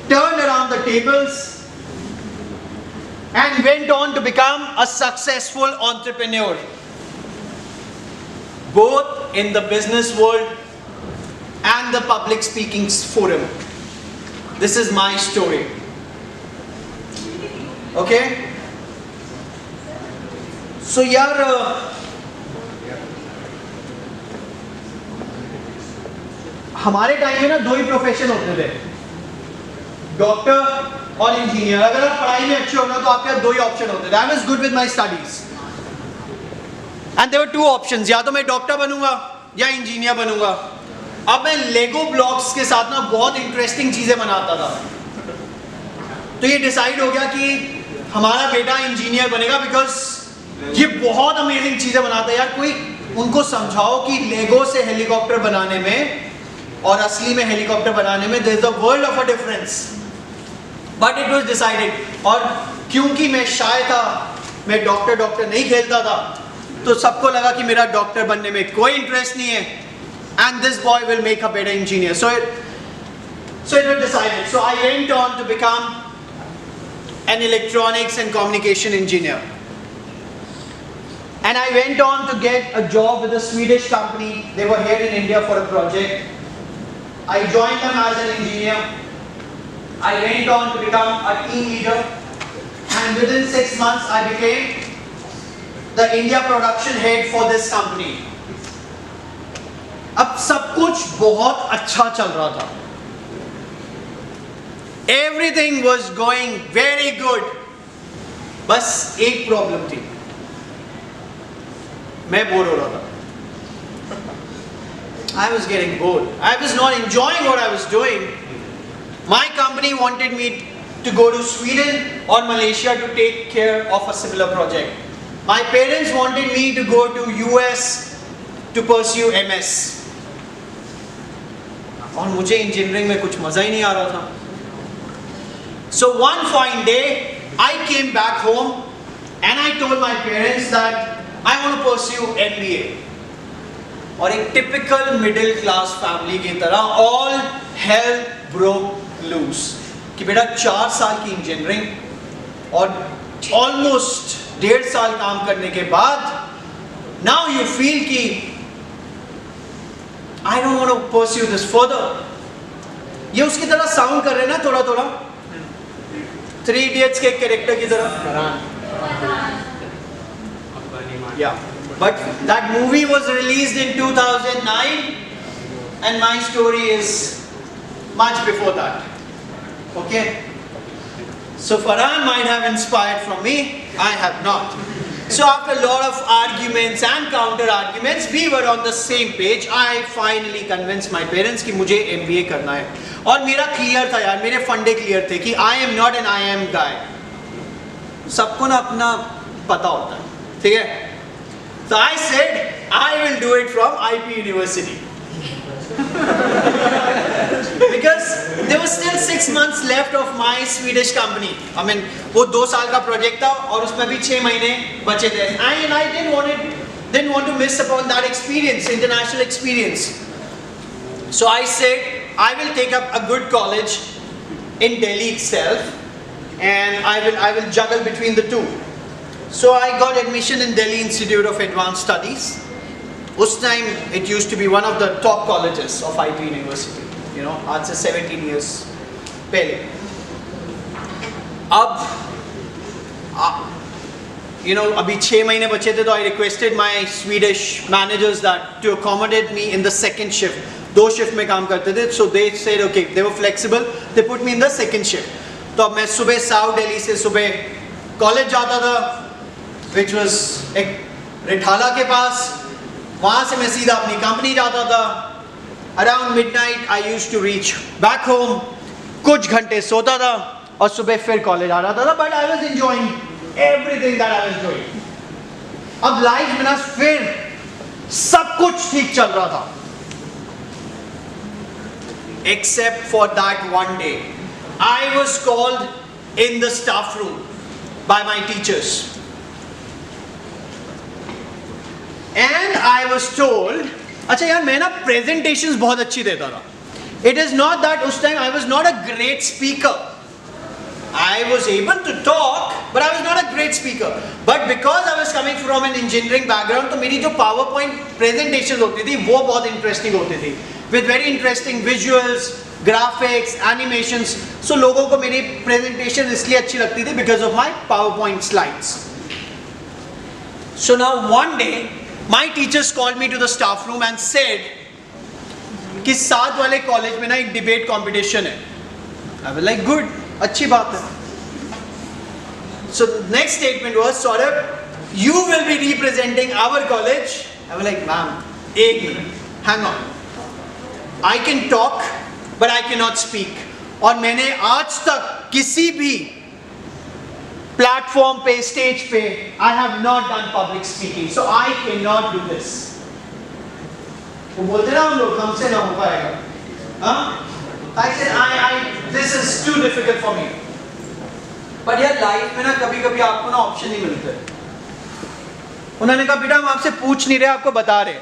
turned around the tables and went on to become a successful entrepreneur, both in the business world and the public speaking forum. This is my story. Okay? So यार हमारे time में ना दो ही profession होते थे, doctor और engineer. अगर आप पढ़ाई में अच्छे हो ना तो आपके पास दो ही ऑप्शन होते थे. I was good with my studies and there were two options, या तो मैं डॉक्टर बनूंगा या इंजीनियर बनूंगा. अब मैं लेगो ब्लॉक्स के साथ ना बहुत इंटरेस्टिंग चीजें बनाता था. तो ये डिसाइड हो गया कि हमारा बेटा इंजीनियर बनेगा, बिकॉज ये बहुत अमेजिंग चीजें बनाता है. यार कोई उनको समझाओ कि लेगो से हेलीकॉप्टर बनाने में और असली में हेलीकॉप्टर बनाने में there is a world of a difference. But it was decided. और क्योंकि मैं शाय था, मैं डॉक्टर नहीं खेलता था, तो सबको लगा कि मेरा डॉक्टर बनने में कोई इंटरेस्ट नहीं है, and this boy will make a better engineer. So it was decided. So I went on to become an electronics and communication engineer. And I went on to get a job with a Swedish company. They were here in India for a project. I joined them as an engineer. I went on to become a team leader. And within 6 months I became the India production head for this company. अब सब कुछ बहुत अच्छा चल रहा था. Everything was going very good. बस एक प्रॉब्लम थी, मैं बोर हो रहा था. I was getting bored. I was not enjoying what I was doing. My company wanted me to go to Sweden or Malaysia to take care of a similar project. My parents wanted me to go to US to pursue MS. और मुझे engineering में कुछ मजा ही नहीं आ रहा था. So one fine day, I came back home and I told my parents that I want to pursue MBA. और एक typical middle class family की तरह all hell broke loose. कि बेटा 4 साल की इंजीनियरिंग और almost 1.5 साल काम करने के बाद now you feel कि I don't want to pursue this further. ये उसकी तरह साउंड कर रहे हैं ना थोड़ा 3 Idiots के कैरेक्टर की तरह. Yeah, but that movie was released in 2009 and my story is much before that. Okay, so Farhan might have inspired from me, I have not. So after a lot of arguments and counter arguments, we were on the same page. I finally convinced my parents कि मुझे MBA करना है. और मेरा clear था यार, मेरे फंडे clear थे कि I am not an IIM guy. सबको ना अपना पता होता है, ठीक है? So I said I will do it from IP University. Because there was still 6 months left of my Swedish company. I mean, वो 2 साल का project था और उसमें भी 6 महीने बचे थे. And I didn't want to miss upon that experience, international experience. So I said I will take up a good college in Delhi itself, and I will juggle between the two. So I got admission in Delhi Institute of Advanced Studies. Us time it used to be one of the top colleges of IP University. You know, आज से 17 years पहले. अब, you know, अभी 6 महीने बचे थे तो I requested my Swedish managers that to accommodate me in the second shift. 2 shift में काम करते थे, so they said okay, they were flexible. They put me in the second shift. तो अब मैं सुबह South Delhi से सुबह college जाता था, which was एक रिठाला के पास. वहाँ से मैं सीधा अपनी कंपनी जाता था. Around midnight I used to reach back home. कुछ घंटे सोता था और सुबह फिर कॉलेज आ जाता था. But I was enjoying everything that I was doing. अब लाइफ में ना फिर सब कुछ ठीक चल रहा था. Except for that one day, I was called in the staff room by my teachers. And I was told, अच्छा यार मैं ना presentations बहुत अच्छी देता था. It is not that उस time I was not a great speaker. I was able to talk, but I was not a great speaker. But because I was coming from an engineering background, तो मेरी जो PowerPoint presentations होती थी वो बहुत interesting होती थी. With very interesting visuals, graphics, animations. So लोगों को मेरी presentation इसलिए अच्छी लगती थी because of my PowerPoint slides. So now one day, my teachers called me to the staff room and said कि साथ वाले कॉलेज में ना एक डिबेट कंपटीशन है. I was like good, अच्छी बात है. So next statement was, Saurabh, you will be representing our college. I was like, ma'am, एक minute, hang on. I can talk, but I cannot speak. और मैंने आज तक किसी भी प्लेटफॉर्म पे, स्टेज पे, I have not done public speaking, so I cannot do this. वो बोलते ना हम लोग, हमसे ना हो पाएगा. हाँ? I said, this is too difficult for me. But यार लाइफ में ना कभी-कभी आपको ना ऑप्शन नहीं मिलते. उन्होंने कहा बेटा हम आपसे पूछ नहीं रहे, आपको बता रहे.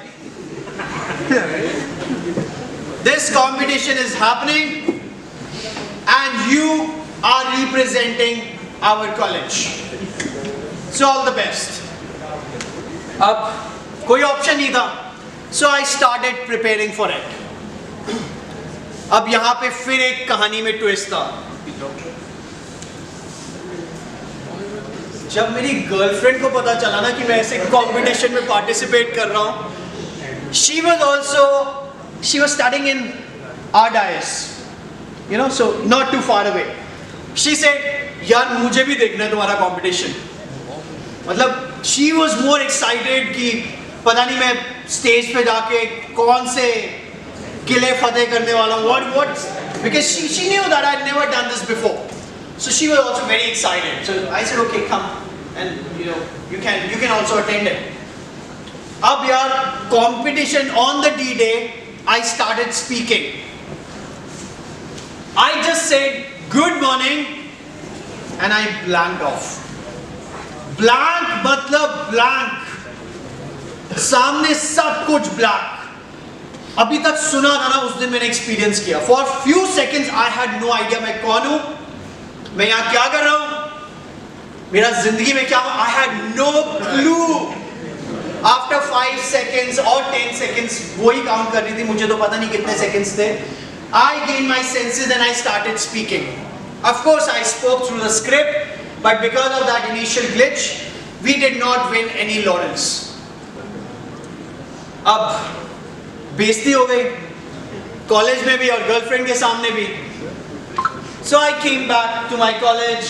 This competition is happening, and you are representing our college. So all the best. अब कोई ऑप्शन नहीं था. So I started preparing for it. अब यहाँ पे फिर एक कहानी में ट्विस्ट था. जब मेरी गर्लफ्रेंड को पता चला ना कि मैं ऐसे कंपटीशन में पार्टिसिपेट कर रहा हूँ, she was studying in RDIS, you know, so not too far away. She said, यार मुझे भी देखना है तुम्हारा कंपटीशन. मतलब she was more excited कि पता नहीं मैं स्टेज पे जाके कौन से किले फतेह करने वाला हूँ. What? Because she knew that I'd never done this before. So she was also very excited. So I said, okay, come, and you know, you can also attend it. अब यार competition on the D-Day, I started speaking. I just said good morning, and I blanked off. Blank मतलब blank. सामने सब कुछ black. अभी तक सुना था ना, उस दिन मैंने एक्सपीरियंस किया. For few seconds I had no idea मैं कौन हूँ, मैं यहाँ क्या कर रहा हूँ, मेरा जिंदगी में क्या हुआ. I had no clue. After 5 seconds or 10 seconds, वही काउंट कर रही थी, मुझे तो पता नहीं कितने seconds थे. I gained my senses and I started speaking. Of course, I spoke through the script, but because of that initial glitch, we did not win any laurels. अब बेइज्जती हो गई, कॉलेज में भी और गर्लफ्रेंड के सामने भी. So I came back to my college.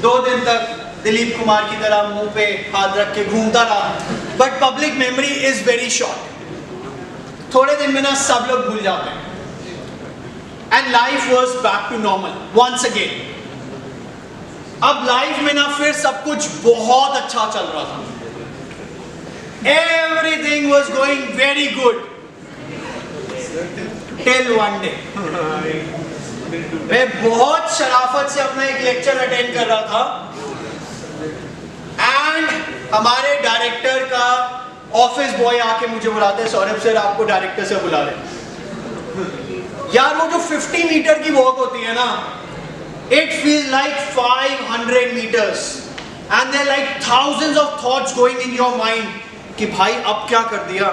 2 दिन तक दिलीप कुमार की तरह मुंह पे हाथ रख के घूमता रहा, but public memory is very short. थोड़े दिन में ना सब लोग भूल जाते हैं। And life was back to normal once again. अब लाइफ में ना फिर सब कुछ बहुत अच्छा चल रहा था। Everything was going very good till one day. मैं बहुत शराफत से अपना एक लेक्चर अटेंड कर रहा था एंड हमारे डायरेक्टर का ऑफिस बॉय आके मुझे बुलाते हैं, सौरभ सर आपको डायरेक्टर से बुला रहे। यार वो जो 50 मीटर की वॉक होती है ना, it feels like 500 meters and there are like thousands of thoughts going in your mind कि भाई अब क्या कर दिया,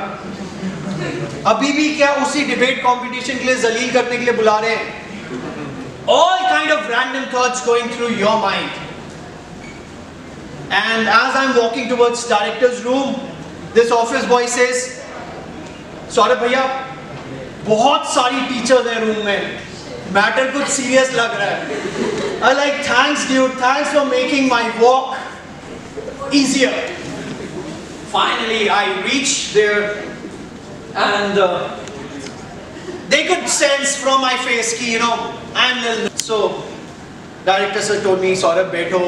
अभी भी क्या उसी डिबेट कंपटीशन के लिए जलील करने के लिए बुला रहे हैं। All kind of random thoughts going through your mind. And as I'm walking towards director's room, this office boy says, Saurabh भैया बहुत सारी टीचर्स हैं रूम में, मैटर कुछ सीरियस लग रहा है। I like thanks dude, thanks for making my walk easier. Finally I reached there and they could sense from my face कि I'm little. So director sir told me, Saurabh बैठो,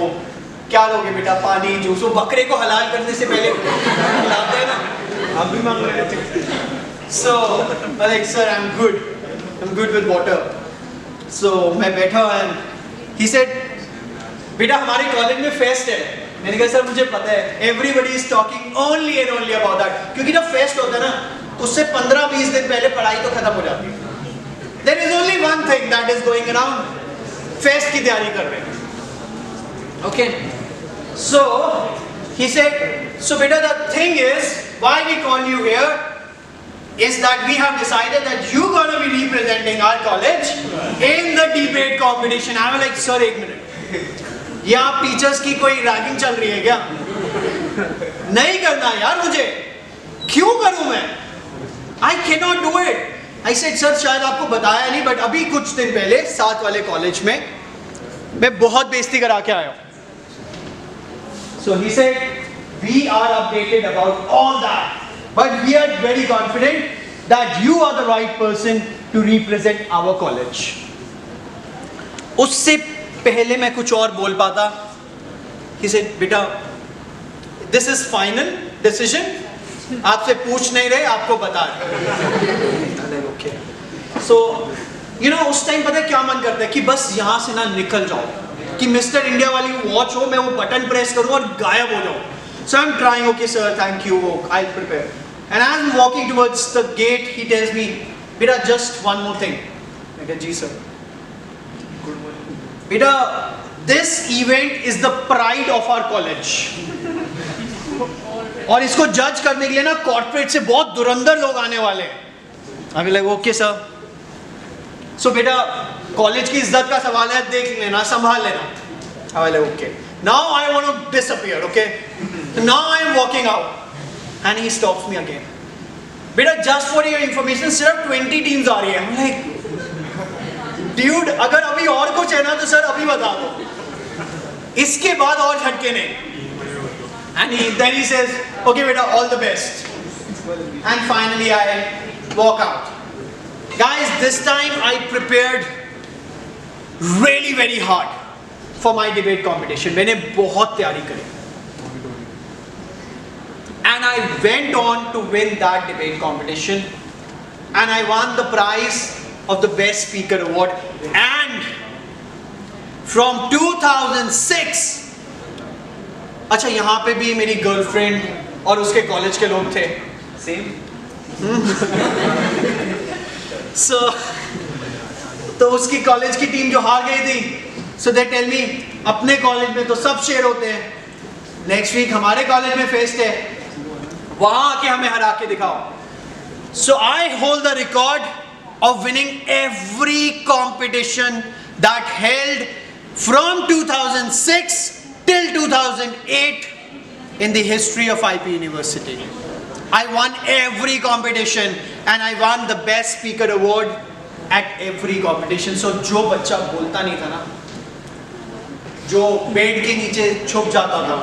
क्या लोगे बेटा, पानी जूस? वो बकरे को हलाल करने से पहले खिलाते हैं ना, आप भी मांग रहे थे। So I'm like sir I'm good with water. So मैं बैठा and he said बेटा हमारे कॉलेज में फेस्ट है। मैंने कहा सर मुझे पता है, everybody is talking only and only about that, क्योंकि जब फेस्ट होता है ना उससे 15-20 दिन पहले पढ़ाई तो खत्म हो जाती है। There is only one thing that is going around, fest की तैयारी कर रहे हैं। Okay, so he said, so beta the thing is why we call you here is that we have decided that you gonna be representing our college in the debate competition. I was like sir एक minute, ये आप teachers की कोई ragging चल रही है क्या? नहीं करना यार मुझे, क्यों करूं मैं? I cannot do it. I said sir शायद आपको बताया नहीं, बट अभी कुछ दिन पहले साथ वाले कॉलेज में मैं बहुत बेइज्जती करा के आया हूं। So he said we are updated about all that, but we are very confident that you are the right person to represent our college. उससे पहले मैं कुछ और बोल पाता। He said बेटा this is final decision, आपसे पूछ नहीं रहे, आपको बता रहे। Okay. So उस टाइम पता है क्या मन करता है कि बस यहाँ से ना निकल जाओ, कि मिस्टर इंडिया वाली वॉच हो, मैं वो बटन प्रेस करूँ और गायब हो जाऊँ। So I'm trying, okay sir, thank you, I'll prepare. And as I'm walking towards the gate, he tells me, बेटा just one more thing. मैं कहा जी सर। बेटा this event is the pride of our college. और इसको जज करने के लिए ना कॉर्पोरेट से बहुत दुरंदर लोग आने वाले हैं। अभी लाइक ओके सर। सो बेटा कॉलेज की इज्जत का सवाल है, देख लेना, संभाल लेना। अभी like okay, now I want to disappear, okay, now I am walking out and he stops me again. बेटा जस्ट फॉर योर इंफॉर्मेशन सिर्फ 20 टीम्स आ रही है। लाइक ड्यूड अगर अभी और कुछ है ना तो सर अभी बता दो, इसके बाद और झटके नहीं। And then he says, okay beta, all the best. And finally I walk out. Guys, this time I prepared really very hard for my debate competition. मैंने बहुत तैयारी करी. And I went on to win that debate competition. And I won the prize of the best speaker award. And from 2006, अच्छा यहाँ पे भी मेरी girlfriend और उसके कॉलेज के लोग थे सेम। So तो उसकी कॉलेज की टीम जो हार गई थी, so they tell me अपने कॉलेज में तो सब शेर होते हैं, नेक्स्ट वीक हमारे कॉलेज में फेस्ट है, वहां आके हमें हरा के दिखाओ। So I hold the record of winning every competition that held from 2006 till 2008 in the history of IP University. I won every competition and I won the best speaker award at every competition. So जो बच्चा बोलता नहीं था ना, जो bed के नीचे छुप जाता था,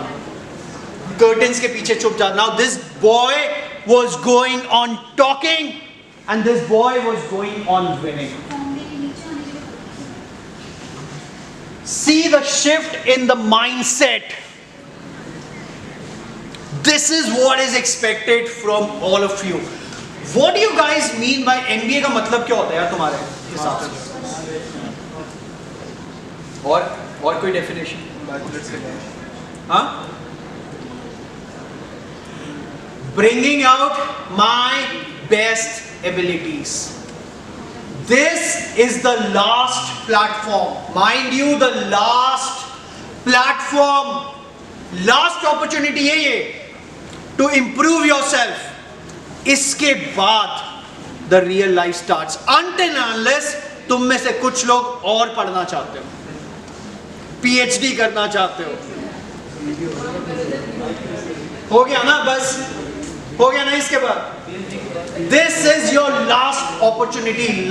कर्टन्स के पीछे छुप जाता. Now this boy was going on talking and this boy was going on winning. See the shift in the mindset. This is what is expected from all of you. What do you guys mean by MBA का मतलब क्या होता है यार तुम्हारे हिसाब से? और कोई डेफिनेशन? हाँ? Bringing out my best abilities. This is the last platform. Mind you, the last platform, last opportunity है ये to improve yourself. इसके बाद the real life starts. Until unless तुम में से कुछ लोग और पढ़ना चाहते हो, PhD करना चाहते हो. हो गया ना, बस हो गया ना इसके बाद. This is your last opportunity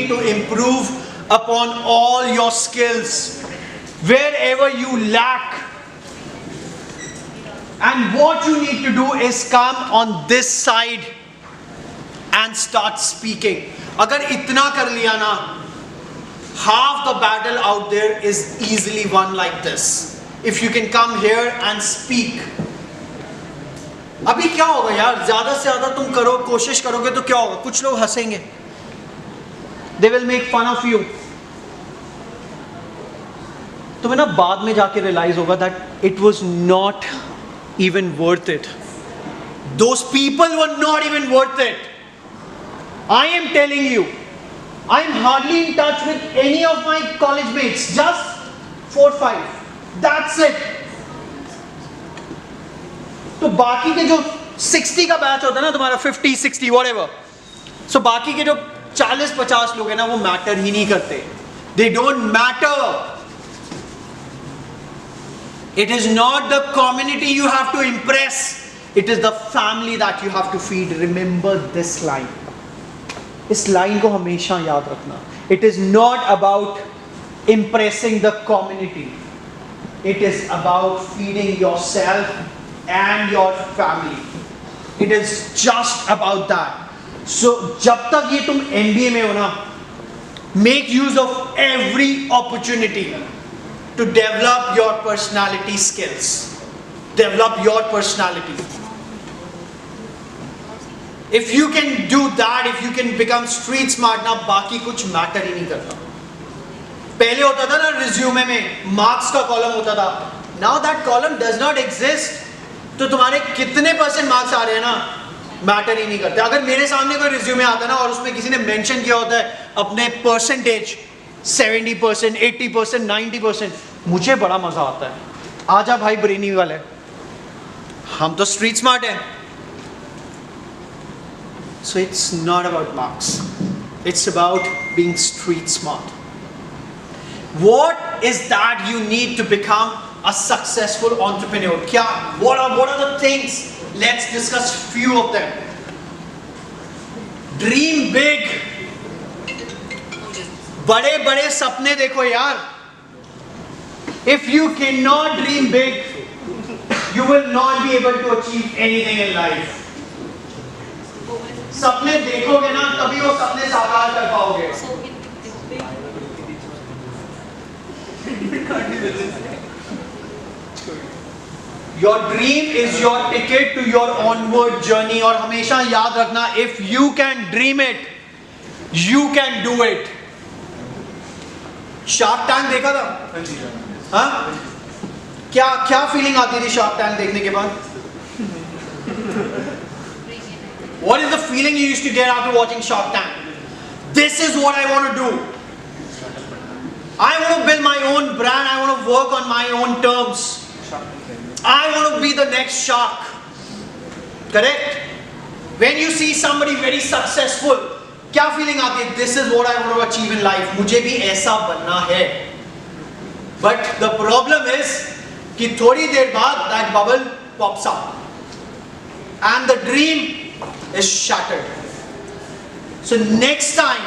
to improve upon all your skills wherever you lack. And what you need to do is come on this side and start speaking. अगर इतना कर लिया ना, half the battle out there is easily won like this. If you can come here and speak. अभी क्या होगा यार, ज्यादा से ज्यादा तुम करो, कोशिश करोगे तो क्या होगा, कुछ लोग हंसेंगे. They will make fun of you. तुम्हें ना बाद में जाके रियलाइज होगा that it was not even worth it. Those people were not even worth it. I am telling you, I am hardly in touch with any of my college mates, just 4-5. That's it. तो बाकी के जो 60 का batch होता है ना तुम्हारा, 50, 60, whatever. So बाकी के जो 40-50 लोग हैं ना, वो मैटर ही नहीं करते. They don't matter. It is not the community you have to impress. It is the family that you have to feed. Remember this line. इस लाइन को हमेशा याद रखना. It is not about impressing the community. It is about feeding yourself and your family. It is just about that. So जब तक ये तुम MBA में हो ना, make use of every opportunity to develop your personality skills. Develop your personality. If you can do that, if you can become street smart ना, बाकी कुछ मैटर ही नहीं करता. पहले होता था ना रिज्यूमे में मार्क्स का कॉलम होता था. Now that column does not exist. तो तुम्हारे कितने % मार्क्स आ रहे हैं ना, मैटर ही नहीं करते. अगर मेरे सामने कोई रिज्यूमे आता है ना और उसमें किसी ने मेंशन किया होता है अपने परसेंटेज 70%, 80%, 90%, मुझे बड़ा मजा आता है. आजा भाई ब्रेनी वाले, हम तो स्ट्रीट स्मार्ट हैं. So it's not about marks. It's about being street smart. What is that you need to become a successful entrepreneur? What are the things? Let's discuss few of them. Dream big. बड़े बड़े सपने देखो यार. If you cannot dream big, you will not be able to achieve anything in life. सपने देखोगे ना तभी वो सपने साकार कर पाओगे. Your dream is your ticket to your onward journey. और हमेशा याद रखना, if you can dream it, you can do it. Shark tank देखा था? हाँ? क्या फीलिंग आती थी शार्क टैंक देखने के बाद? What is the feeling you used to get after watching Shark Tank? This is what I want to do. I want to build my own brand. I want to work on my own terms. I want to be the next shark. Correct? When you see somebody very successful, क्या feeling आती है? This is what I want to achieve in life. मुझे भी ऐसा बनना है. But the problem is कि थोड़ी देर बाद that bubble pops up and the dream is shattered. So next time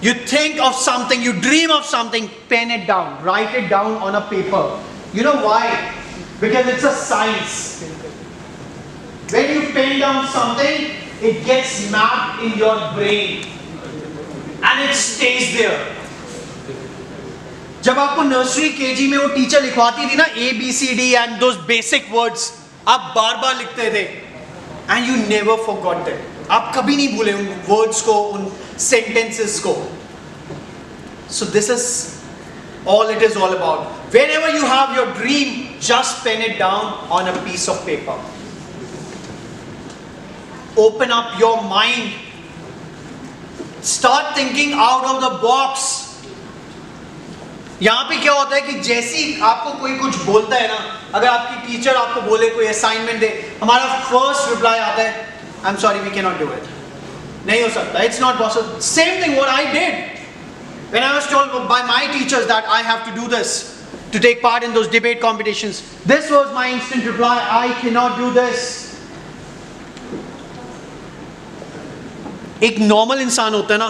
You think of something, you dream of something, pen it down, write it down on a paper. You know why? Because it's a science. When you pen down something, it gets mapped in your brain and it stays there. जब आपको nursery KG में वो teacher लिखवाती थी ना ABCD and those basic words, आप बार बार लिखते थे and you never forgot them. आप कभी नहीं भूले उन words को, उन sentences को. So this is all it is all about. Whenever you have your dream, just pen it down on a piece of paper. Open up your mind. Start thinking out of the box. यहाँ पे क्या होता है कि जैसी आपको कोई कुछ बोलता है ना, अगर आपकी टीचर आपको बोले कोई असाइनमेंट दे, हमारा फर्स्ट रिप्लाई आता है, I am sorry we can not do it. नहीं हो सकता, it's not possible. Same thing what I did when I was told by my teachers that I have to do this, to take part in those debate competitions. This was my instant reply, I cannot do this. एक normal इंसान होता है ना,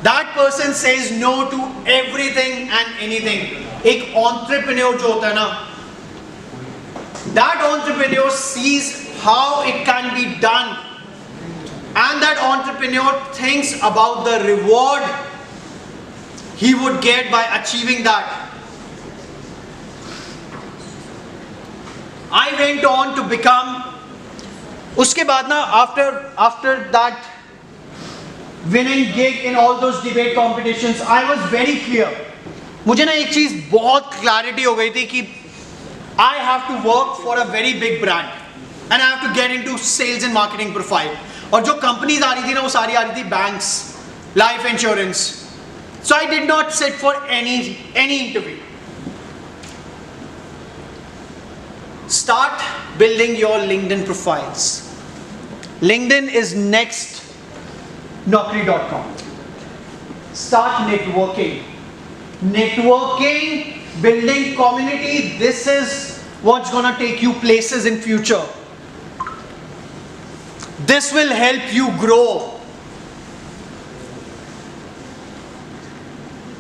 that person says no to everything and anything. एक entrepreneur जो होता है ना, that entrepreneur sees how it can be done, and that entrepreneur thinks about the reward he would get by achieving that. I went on to become, उसके बाद ना after that winning gig in all those debate competitions, I was very clear. मुझे ना एक चीज बहुत clarity हो गई थी कि I have to work for a very big brand and I have to get into sales and marketing profile. और जो companies आ रही थी ना वो सारी आ रही थी banks, life insurance. So I did not sit for any interview. Start building your LinkedIn profiles. LinkedIn is next Naukri.com. Start networking. Networking, building community, this is what's gonna take you places in future. This will help you grow.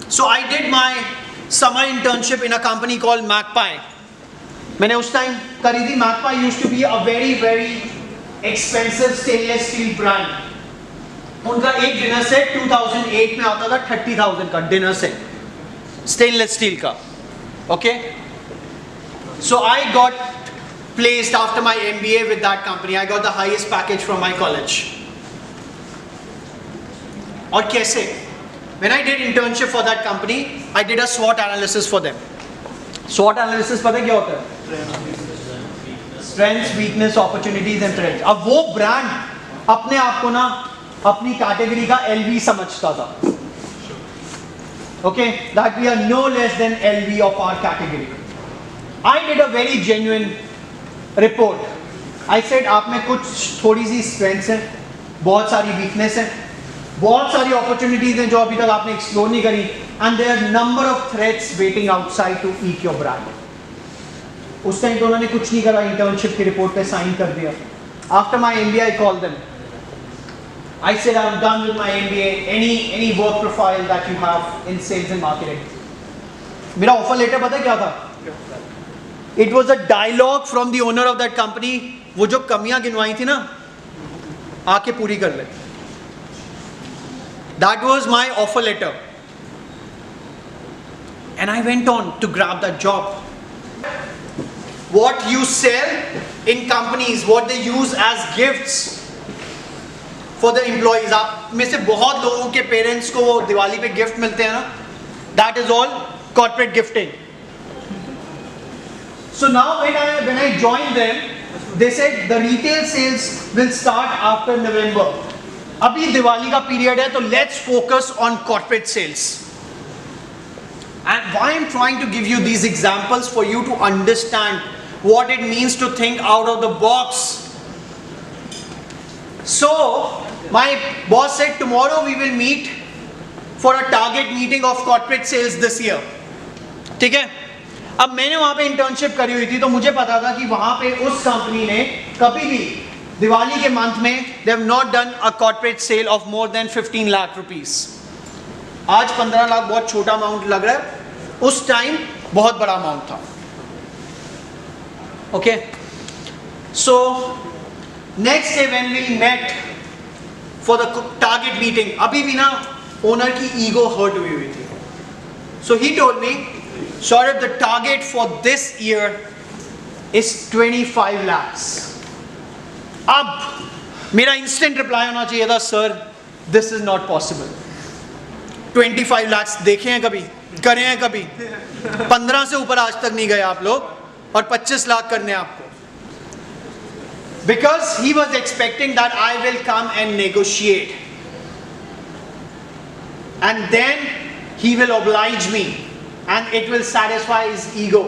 So I did my summer internship in a company called Magpie. मैंने उस time करी थी. Magpie used to be a very expensive stainless steel brand. उनका एक dinner set 2008 में आता था 30,000 का डिनर सेट, stainless steel का. Okay? So I got placed after my MBA with that company. I got the highest package from my college. और कैसे? When I did internship for that company, I did a SWOT analysis for them. SWOT analysis पता है क्या होता है? Strengths, weakness, opportunities and threats. अब वो brand अपने आप को ना अपनी कैटेगरी का LV समझता था. Okay, that we are no less than LV of our category. I did a very genuine report. I said आप में कुछ थोड़ी सी strengths हैं, बहुत सारी weakness हैं, बहुत सारी अपॉर्चुनिटीज हैं जो अभी तक आपने एक्सप्लोर नहीं करी, and there are number of threats waiting outside to eat your brand. उस टाइम तो उन्होंने कुछ नहीं करा, इंटर्नशिप की रिपोर्ट पे साइन कर दिया. After my MBA I called them. I said I am done with my MBA, any work profile that you have in sales and marketing. मेरा ऑफर लेटर पता है क्या था? It was a dialogue from the owner of that company. वो जो कमियां गिनवाई थी ना, आके पूरी कर ले. That was my offer letter. And I went on to grab that job. What you sell in companies, what they use as gifts for the employees. आप में से बहुत लोगों के पेरेंट्स को वो दिवाली पे गिफ्ट मिलते हैं ना, that is all corporate gifting. So now when I joined them, they said the retail sales will start after November. अभी दिवाली का पीरियड है तो let's focus on corporate sales. And why I am trying to give you these examples for you to understand what it means to think out of the box. So my boss said tomorrow we will meet for a target meeting of corporate sales this year. ठीक है? अब मैंने वहां पे internship करी हुई थी तो मुझे पता था कि वहां पे उस कंपनी ने कभी भी दिवाली के मंथ में they have not done a corporate sale of more than 15 lakh rupees. आज 15 लाख बहुत छोटा अमाउंट लग रहा है, उस टाइम बहुत बड़ा अमाउंट था. Okay, so next day when we met for the target meeting, अभी भी ना ओनर की ईगो हर्ट हुई थी. So he told me, Saurabh, the target for this year is 25 lakhs. अब मेरा इंस्टेंट रिप्लाई होना चाहिए था, sir this is not possible. 25 lakhs देखे हैं कभी, करे हैं कभी? 15 से ऊपर आज तक नहीं गए आप लोग, और 25 लाख करने आपको. Because he was expecting that I will come and negotiate, and then he will oblige me, and it will satisfy his ego.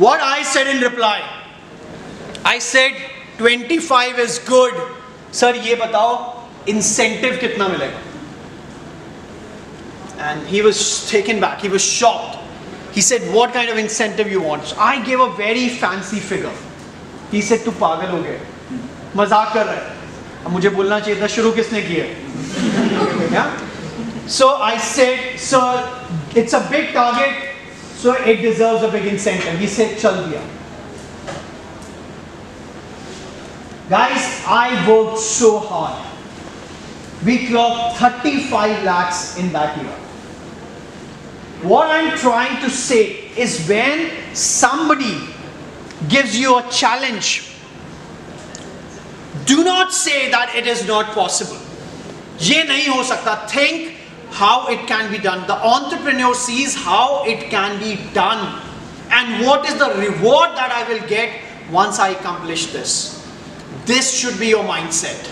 What I said in reply, I said 25 is good. Sir, ये बताओ incentive कितना मिलेगा? And he was taken back. He was shocked. He said, what kind of incentive you want? So I gave a very fancy figure. He said, तू पागल हो गया, मजाक कर रहा है. अब मुझे बोलना चाहिए था, शुरू किसने किया? Yeah? So I said, sir, it's a big target, so it deserves a big incentive. He said, chal diya. Guys, I worked so hard. We clocked 35 lakhs in that year. What I'm trying to say is, when somebody gives you a challenge, do not say that it is not possible. ये नहीं हो सकता. Think how it can be done. The entrepreneur sees how it can be done, and what is the reward that I will get once I accomplish this. This should be your mindset.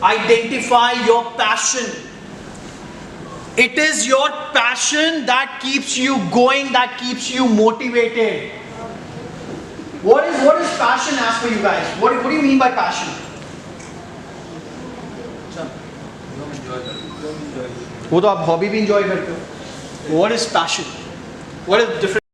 Identify your passion. It is your passion that keeps you going, that keeps you motivated. What is passion as for you guys? What do you mean by passion? वो तो आप hobby भी enjoy करते हो. What is passion? What is the difference?